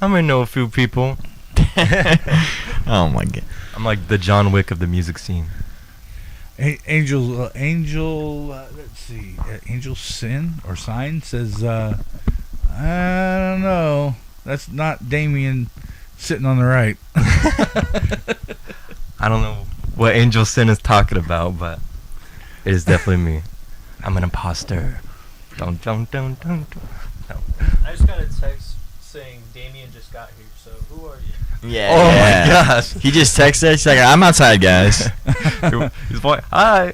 I may know a few people. Oh my god. I'm like the John Wick of the music scene. Angel, let's see, Angel Sin or Sign says, I don't know. That's not Damien sitting on the right. I don't know what Angel Sin is talking about, but it is definitely me. I'm an imposter. Don't. No. I just got a text saying Damien just got here, so who are you? Yeah. Oh yeah. my gosh. He just texted us like, I'm outside, guys. His voice. Hi.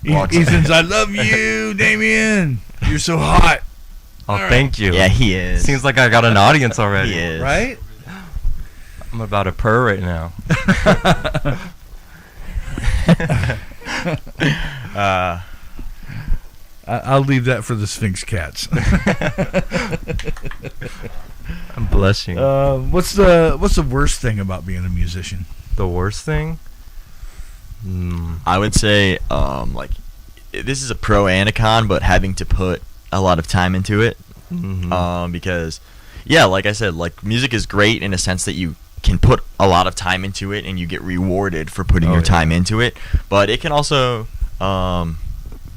Ethan's, I love you, Damien. You're so hot. Oh, All right. thank you. Yeah, he is. Seems like I got an audience already. He is. Right? I'm about to purr right now. I'll leave that for the Sphinx cats. I'm blushing. What's the worst thing about being a musician? The worst thing? I would say, like, this is a pro and a con, but having to put a lot of time into it. Because, yeah, like I said, like, music is great in a sense that you can put a lot of time into it and you get rewarded for putting your time into it. But it can also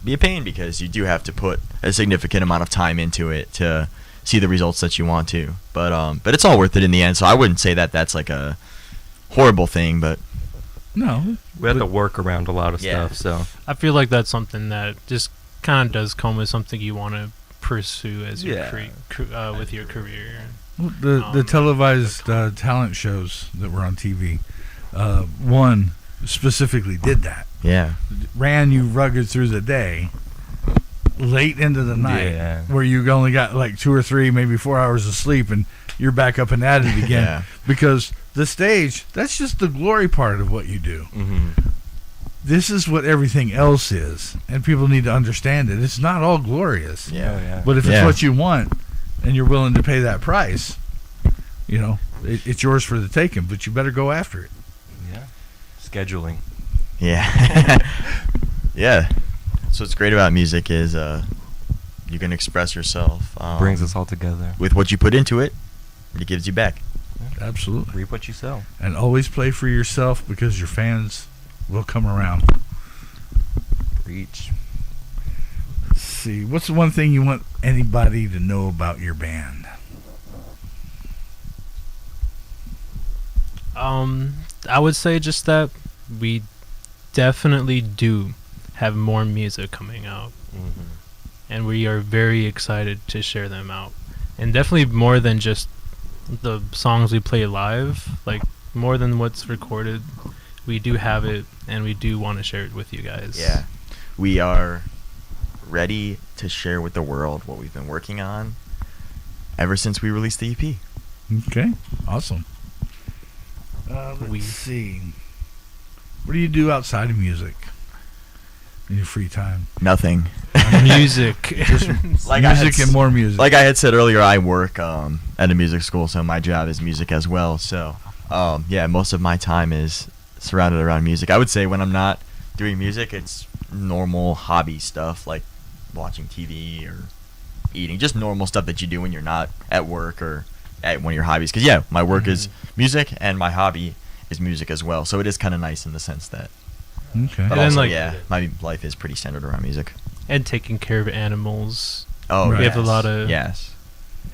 be a pain because you do have to put a significant amount of time into it to see the results that you want to. But it's all worth it in the end. So I wouldn't say that that's like a horrible thing, but No. We had to work around a lot of Yeah. stuff, so. I feel like that's something that just kind of does come with something you want to pursue as your Yeah. with your career. The televised talent shows that were on TV, one specifically did that. yeah. Ran you rugged through the day, late into the night, Yeah. where you only got like 2 or 3, maybe 4 hours of sleep, and you're back up and at it again. Yeah. Because the stage, that's just the glory part of what you do. This is what everything else is, and people need to understand it. It's not all glorious. Yeah. Oh, yeah. But if it's Yeah. what you want, and you're willing to pay that price, it's yours for the taking. But you better go after it. Yeah. Scheduling. Yeah. Yeah. So what's great about music is you can express yourself. Brings us all together. With what you put into it, it gives you back. Absolutely. Reap what you sow. And always play for yourself because your fans will come around. Preach. Let's see. What's the one thing you want anybody to know about your band? I would say just that we definitely do have more music coming out, and we are very excited to share them out. And definitely more than just the songs we play live, like more than what's recorded. We do have it, and we do want to share it with you guys. Yeah. We are ready to share with the world what we've been working on ever since we released the EP. Okay. Awesome. Let's We- see. What do you do outside of music in your free time? Nothing. Music. Like I had Music and more music. Like I had said earlier, I work at a music school, so my job is music as well. So, yeah, most of my time is surrounded around music. I would say when I'm not doing music, it's normal hobby stuff like watching TV or eating, just normal stuff that you do when you're not at work or at one of your hobbies. Because, yeah, my work is music and my hobby is music as well. So it is kind of nice in the sense that Okay. But And then, also, like- yeah, my life is pretty centered around music. And taking care of animals. Oh, Right. We have a lot of yes.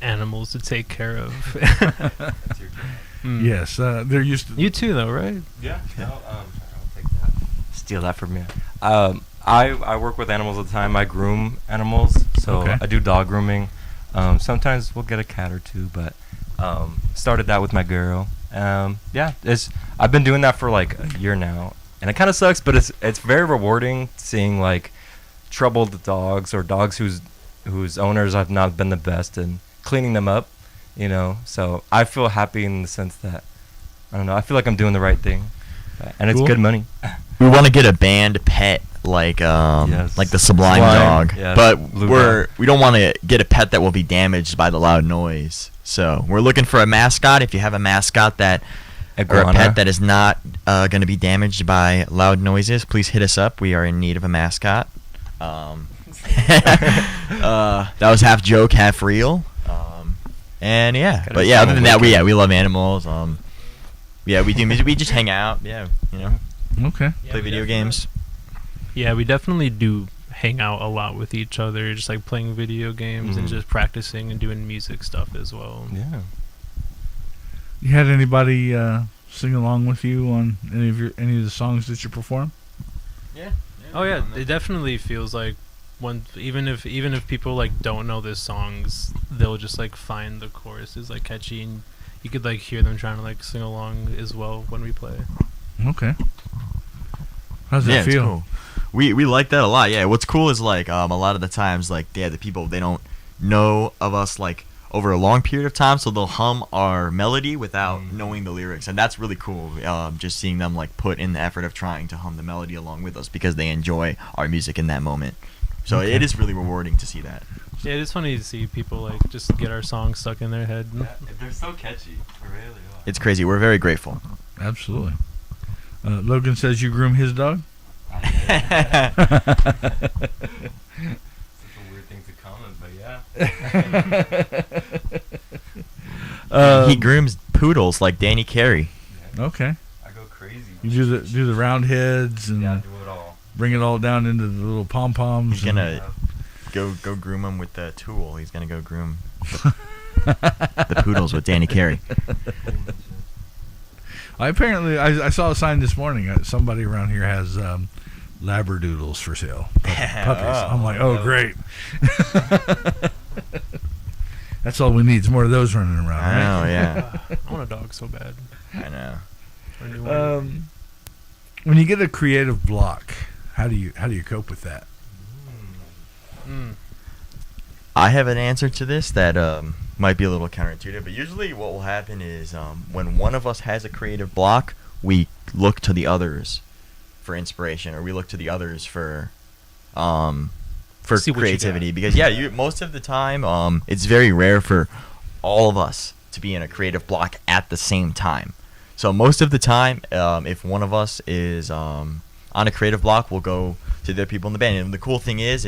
animals to take care of. Mm. Yes, they're used to. You too, though, right? Yeah. I'll take that. Steal that from you. I work with animals all the time. I groom animals, so Okay. I do dog grooming. Sometimes we'll get a cat or two, but started that with my girl. Yeah, I've been doing that for like a year now, and it kind of sucks, but it's very rewarding seeing like troubled dogs or dogs whose owners have not been the best and cleaning them up, you know. So I feel happy in the sense that I don't know. I feel like I'm doing the right thing, and it's Cool. good money. We want to get a band pet like Yes. like the Sublime Sublime, dog, yes. but Blue we don't want to get a pet that will be damaged by the loud noise. So we're looking for a mascot. If you have a mascot or a Iguana. pet that is not going to be damaged by loud noises, please hit us up. We are in need of a mascot. That was half joke, half real. And yeah, Gotta but yeah, other than that, sound we love animals. Yeah, we do music. We just hang out. Yeah, you know, Okay. play video games. Yeah, we definitely do hang out a lot with each other, just like playing video games and Mhm. just practicing and doing music stuff as well. Yeah. You had anybody sing along with you on any of the songs that you perform? Oh yeah, it definitely feels like even if people like don't know the songs, they'll just like find the choruses like catchy, and you could like hear them trying to like sing along as well when we play. Okay. How's Yeah, it it's feel? cool. We like that a lot. Yeah, what's cool is like a lot of the times like the people, they don't know of us like over a long period of time, so they'll hum our melody without knowing the lyrics, and that's really cool. Just seeing them like put in the effort of trying to hum the melody along with us because they enjoy our music in that moment. So Okay. it is really rewarding to see that. Yeah, it's funny to see people like just get our songs stuck in their head. They're so catchy. They really are. It's crazy. We're very grateful. Absolutely. Logan says you groom his dog? Such a weird thing to comment, but yeah. He grooms poodles like Danny Carey. Okay. I go crazy. You do the round heads and Yeah, do it all. bring it all down into the little pom poms. He's gonna go groom him with the tool. He's gonna go groom the poodles with Danny Carey. I saw a sign this morning. Somebody around here has labradoodles for sale. Puppies. I'm like, oh great. That's all we need. Is more of those running around. I Right? know, yeah. I want a dog so bad. I know. Or a new one. When you get a creative block, how do you cope with that? I have an answer to this that might be a little counterintuitive, but usually what will happen is when one of us has a creative block, we look to the others for inspiration, or we look to the others for See what you creativity. got. Because most of the time, it's very rare for all of us to be in a creative block at the same time. So most of the time, if one of us is on a creative block, we'll go to the other people in the band. And the cool thing is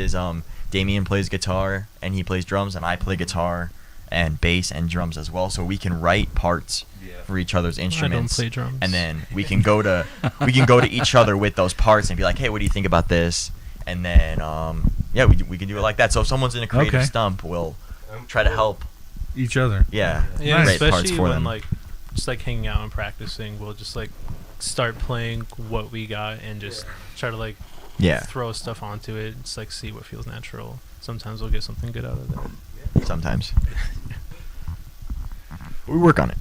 Damien plays guitar and he plays drums, and I play guitar and bass and drums as well. So we can write parts for each other's instruments. play drums. And then we can go to each other with those parts and be like, hey, what do you think about this? And then we can do it like that. So if someone's in a creative Okay. stump, we'll try to help. Each other. Yeah, Yeah, write parts especially for when them. like just like hanging out and practicing, we'll just like start playing what we got and just try to like Yeah, throw stuff onto it. Just like see what feels natural. Sometimes we'll get something good out of it. sometimes. We work on it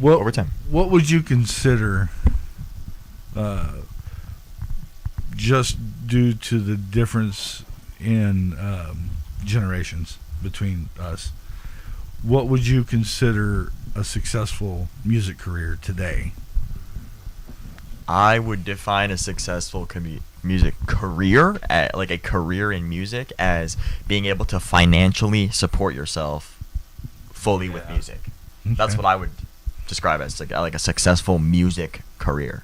over time. What would you consider, just due to the difference in generations between us, what would you consider a successful music career today? I would define a successful music career, like a career in music, as being able to financially support yourself fully with music. That's Okay. what I would describe as like a successful music career,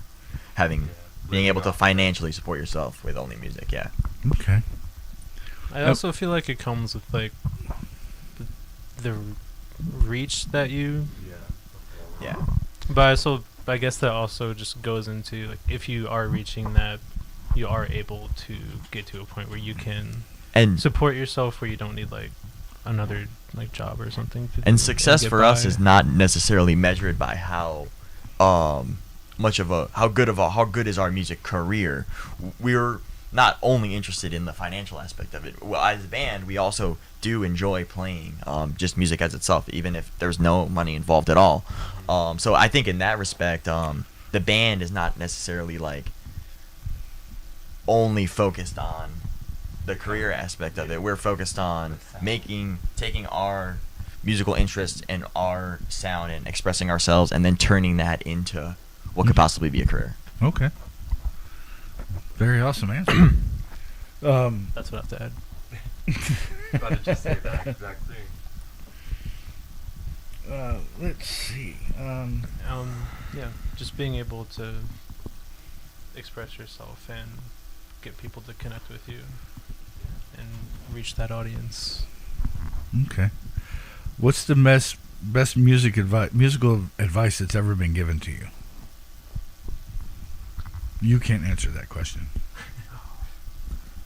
being able to financially support yourself with only music. Yeah. Okay. I also feel like it comes with like the reach that you. Yeah. But I guess that also just goes into like if you are reaching that you are able to get to a point where you can And support yourself, where you don't need like another like job or something to do and success get for us by. is not necessarily measured by how how good is our music career. We're not only interested in the financial aspect of it. Well, as a band, we also do enjoy playing just music as itself, even if there's no money involved at all. So I think in that respect, the band is not necessarily like only focused on the career aspect of it. We're focused on taking our musical interests and our sound and expressing ourselves, and then turning that into what could possibly be a career. Okay. Very awesome answer. That's what I have to add. About to just say that exact thing. Let's see. Yeah, just being able to express yourself and get people to connect with you and reach that audience. Okay. What's the best musical advice that's ever been given to you? You can't answer that question.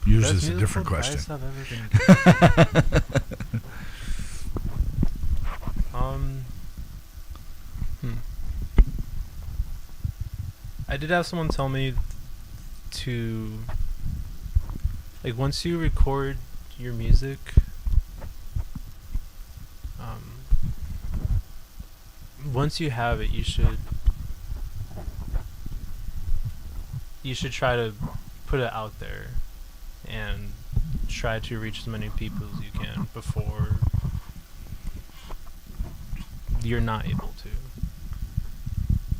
Yours is a different question. Best musical advice I've ever been given. I did have someone tell me to, like, once you record your music, once you have it, you should try to put it out there and try to reach as many people as you can before you're not able to.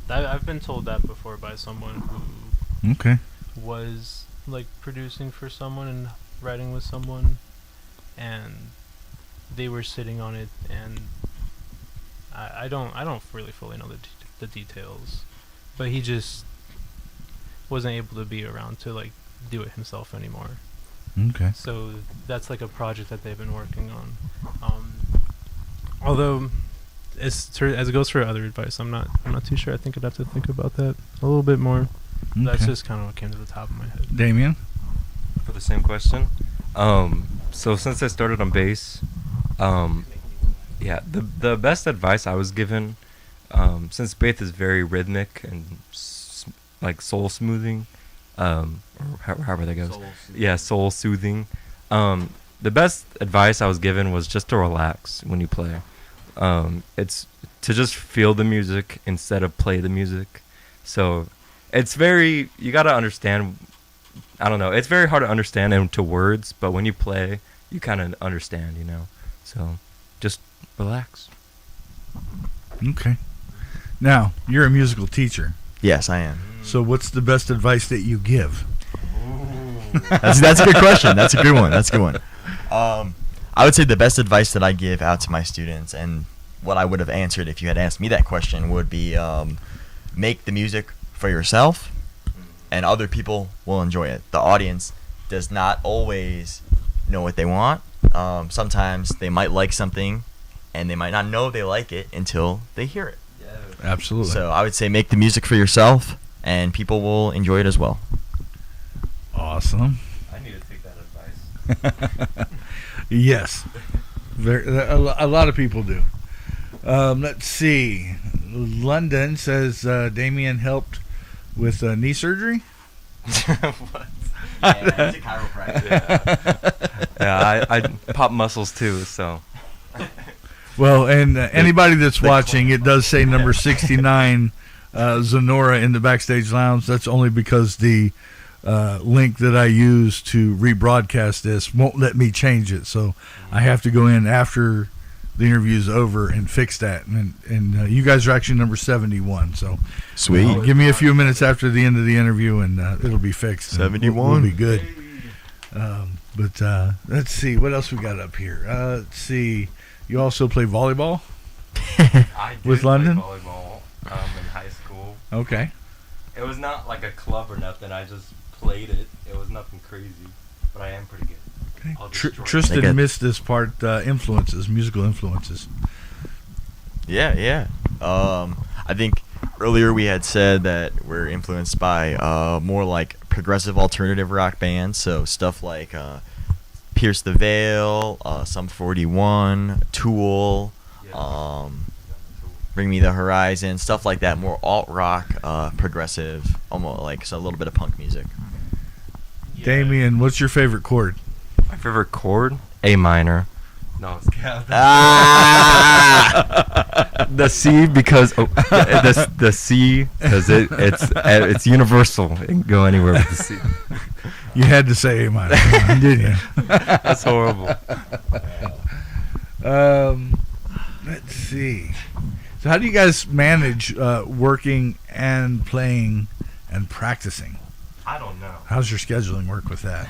I've been told that before by someone who Okay. was like producing for someone and writing with someone, and they were sitting on it, and I don't really fully know the details, but he just wasn't able to be around to like do it himself anymore. Okay. So that's like a project that they've been working on. Although as it goes for other advice, I'm not too sure. I think I'd have to think about that a little bit more. That's Okay. just kind of what came to the top of my head. Damien? For the same question. So since I started on bass, yeah, the best advice I was given, since bass is very rhythmic and like soul smoothing, or however that goes. Yeah, soul soothing. The best advice I was given was just to relax when you play. It's to just feel the music instead of play the music. So it's you gotta understand. I don't know. It's very hard to understand into words, but when you play, you kind of understand, So just relax. Okay. Now, you're a musical teacher. Yes, I am. So what's the best advice that you give? That's a good question. That's a good one. I would say the best advice that I give out to my students, and what I would have answered if you had asked me that question, would be make the music for yourself, and other people will enjoy it. The audience does not always know what they want. Sometimes they might like something, and they might not know they like it until they hear it. Absolutely. So I would say make the music for yourself, and people will enjoy it as well. Awesome. I need to take that advice. Yes. A lot of people do. Let's see. London says Damien helped with knee surgery. What? Yeah, it's a chiropractor. Yeah, I pop muscles too, so. Well, and anybody that's watching, it does say number 69, Zenora in the Backstage Lounge. That's only because the link that I use to rebroadcast this won't let me change it. So I have to go in after the interview's over and fix that. And you guys are actually number 71. So Sweet. give me a few minutes after the end of the interview, and it'll be fixed. and 71. We'll be good. But let's see. What else we got up here? Let's see. You also play volleyball? I did With London? play volleyball in high school. Okay. It was not like a club or nothing. I just played it. It was nothing crazy, but I am pretty good. Okay. I'll destroy it. Tristan missed this part, musical influences. Yeah. I think earlier we had said that we're influenced by more like progressive alternative rock bands. So stuff like Pierce the Veil, Sum 41, Tool, Bring Me the Horizon, stuff like that. More alt rock, progressive, almost like a little bit of punk music. Damien, what's your favorite chord? My favorite chord? A minor. No, it's the C because the C because it's universal. It can go anywhere with the C. You had to say A minor, didn't you? That's horrible. Let's see. So how do you guys manage working and playing and practicing? I don't know. How's your scheduling work with that?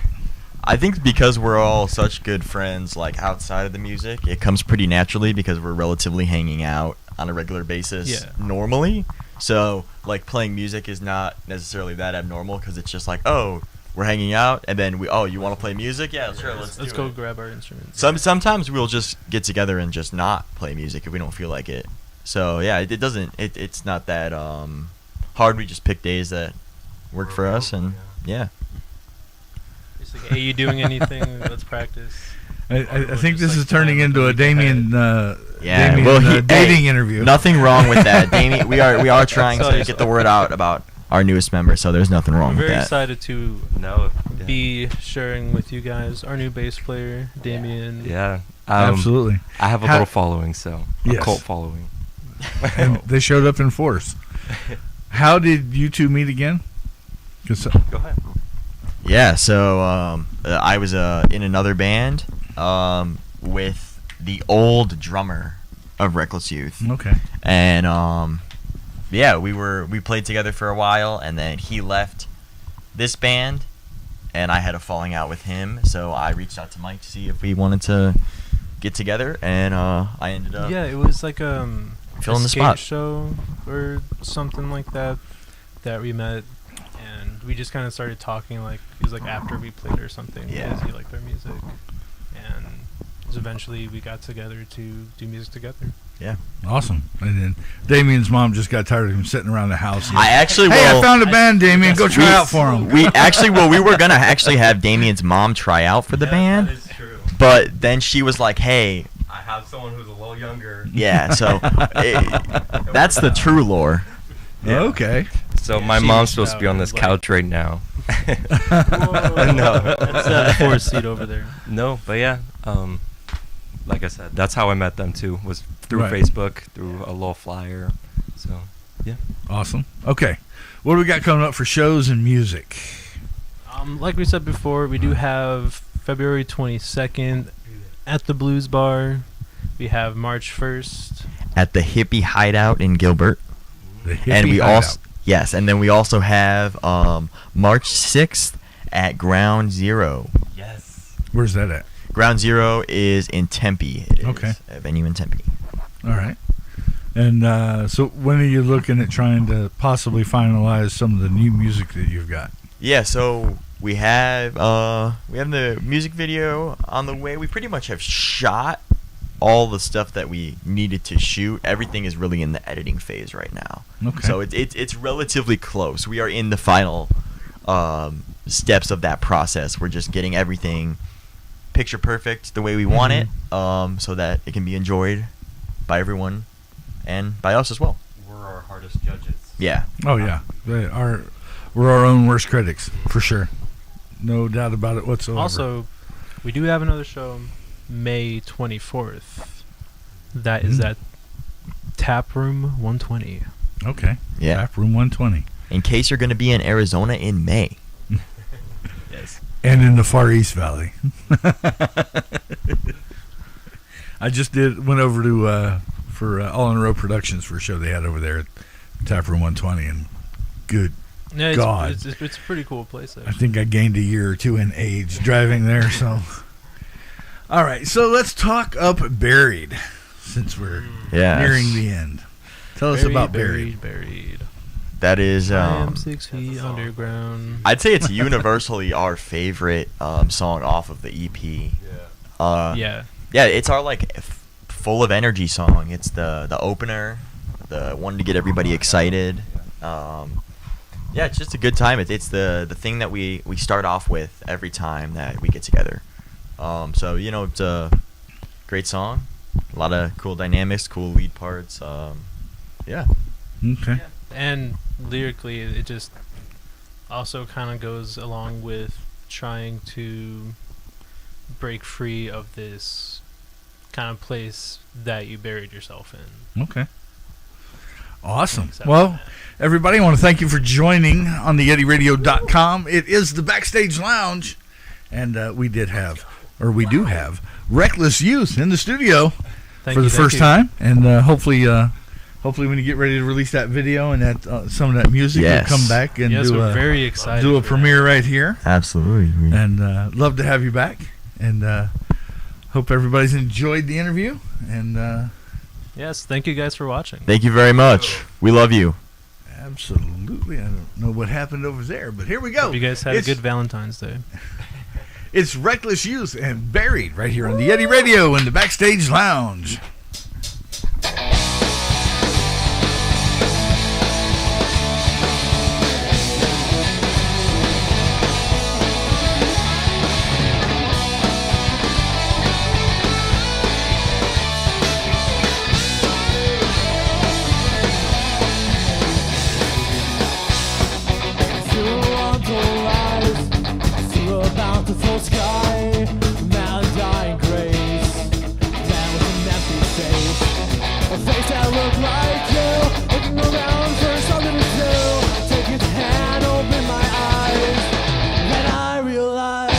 I think because we're all such good friends, like outside of the music, it comes pretty naturally because we're relatively hanging out on a regular basis normally. So, like, playing music is not necessarily that abnormal because it's just like, oh, we're hanging out, and then you want to play music? Yeah, sure, let's go it. grab our instruments. Sometimes we'll just get together and just not play music if we don't feel like it. So, yeah, it's not that hard. We just pick days that work for us, and yeah. Like, are you doing anything? Let's practice. I think this is turning into a Damien dating interview. Nothing wrong with that. Damien, we are trying to get the word out about our newest member, so there's nothing wrong with that. We're very excited to be sharing with you guys our new bass player, Damien. Yeah. Absolutely. I have a little following, so a cult following. And they showed up in force. How did you two meet again? Go ahead. Yeah, so I was in another band with the old drummer of Reckless Youth. Okay. And we played together for a while, and then he left this band, and I had a falling out with him, so I reached out to Mike to see if we wanted to get together, and I ended up it was like filling a the spot show or something like that we met. And we just kind of started talking, like, it was like after we played or something, because he liked our music. And eventually we got together to do music together. Yeah. Awesome. And then Damien's mom just got tired of him sitting around the house. I found a band, Damien. Go try out for him. We were going to actually have Damien's mom try out for the band. That is true. But then she was like, hey. I have someone who's a little younger. Yeah, so that's the true lore. Yeah. Okay. So my mom's supposed to be on this couch right now. No, that's that 4th seat over there. No, but yeah, like I said, that's how I met them too. Was through Right. Facebook, through a little flyer. So yeah. Awesome. Okay. What do we got coming up for shows and music? Like we said before, we do have February 22nd at the Blues Bar. We have March 1st at the Hippie Hideout in Gilbert. And we also and then we also have March 6th at Ground Zero. Yes. Where's that at? Ground Zero is in Tempe. It is Okay. a venue in Tempe. All right. And so when are you looking at trying to possibly finalize some of the new music that you've got? Yeah, so we have the music video on the way. We pretty much have shot all the stuff that we needed to shoot. Everything is really in the editing phase right now. Okay. So it's relatively close. We are in the final steps of that process. We're just getting everything picture perfect the way we want it, so that it can be enjoyed by everyone and by us as well. We're our hardest judges. Yeah. Oh yeah, we're our own worst critics for sure. No doubt about it whatsoever. Also, we do have another show May 24th. That is at Tap Room 120. Okay. Yeah. Tap Room 120. In case you're going to be in Arizona in May. Yes. And in the Far East Valley. I just went over to for All in a Row Productions for a show they had over there at Tap Room 120, and good Yeah, God. it's a pretty cool place. I think I gained a year or two in age driving there. So, all right. So let's talk up Buried, since we're nearing the end. Tell us about Buried. Buried. That is. I am 6 feet underground. I'd say it's universally our favorite song off of the EP. Yeah. Yeah, it's our full of energy song. It's the opener, the one to get everybody excited. Yeah, it's just a good time. It's the thing that we start off with every time that we get together. So it's a great song, a lot of cool dynamics, cool lead parts. Yeah. Okay. And lyrically, it just also kind of goes along with trying to break free of this kind of place that you buried yourself in. Okay. Awesome. Except Well, for that. everybody, I want to thank you for joining on the YetiRadio.com. It is the Backstage Lounge, and we do have Reckless Youth in the studio Thank for you, the thank first you. time, and hopefully when you get ready to release that video and that some of that music, Yes. you'll come back and Yes, do we're a very excited. do a for that. premiere right here, Absolutely. and love to have you back, and hope everybody's enjoyed the interview, and Yes, thank you guys for watching. Thank you very much. We love you. absolutely, I don't know what happened over there, but here we go. Hope you guys had It's- a good Valentine's Day. It's Reckless Youth and Buried right here on the Yeti Radio in the Backstage Lounge. Still on the rise, still about the full sky, man dying grace, man with an empty face, a face that looked like you, looking around for something to do, take his hand, open my eyes, then I realized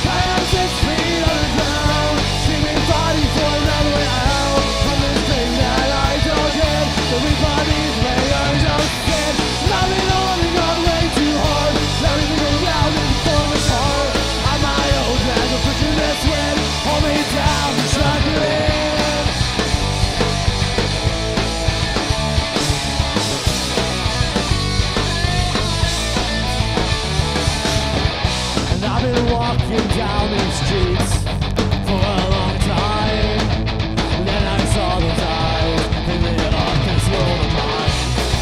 I am 6 feet underground, screaming, fighting for another way out, from this thing that I don't get, everybody's layers of skin, loving holding on way too hard, everything around is falling apart, I'm my own dragon, pushing this wind, hold me down and suck it in. And I've been walking down these streets for a long time. Then I saw those eyes, they lit up this world of mine.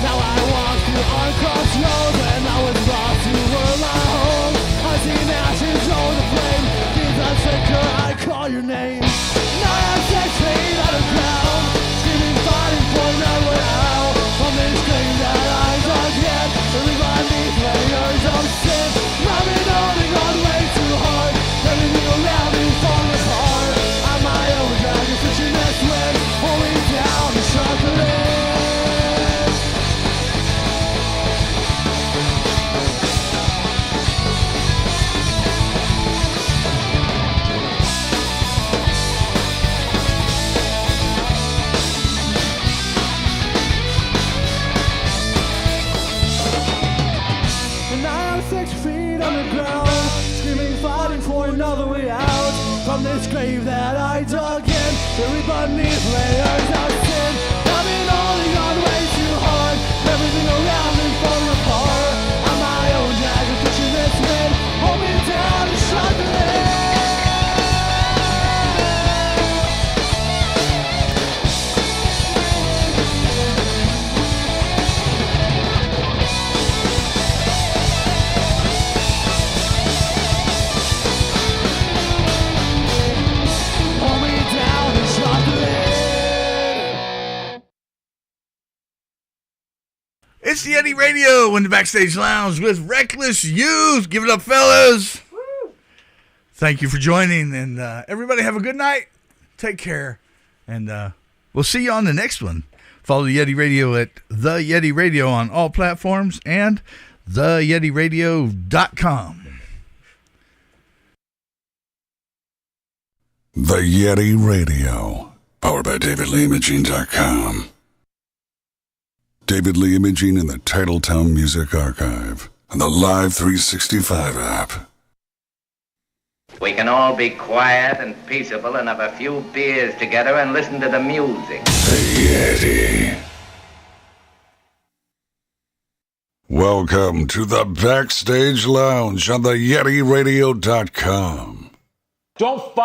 Now I walk through on Crossroads and I was brought to where my home. I see ashes over the flame, Jesus Savior, I call your name. Now I'm 6 feet underground, screaming, fighting for another way out. From this grave that I dug in, everybody's layers of sin. I've been holding on way too hard, everything around me falling apart. I'm my own dragon, fishing this wind, holding down the chocolate. And I am 6 feet underground, screaming, fighting for another way out. From this grave that I dug in, everybody's layers of sin. I've been holding on way too hard, everything around me falling apart. I'm my own dragon, pushing this wind, hold me down and struggling. Hold me down and struggling. It's the Yeti Radio in the Backstage Lounge with Reckless Youth. Give it up, fellas. Thank you for joining, and everybody have a good night. Take care, and we'll see you on the next one. Follow the Yeti Radio at The Yeti Radio on all platforms and TheYetiRadio.com. The Yeti Radio, powered by DavidLeeImaging.com. David Lee Imaging in the Titletown Music Archive and the Live 365 app. We can all be quiet and peaceable and have a few beers together and listen to the music. The Yeti. Welcome to the Backstage Lounge on the YetiRadio.com. Don't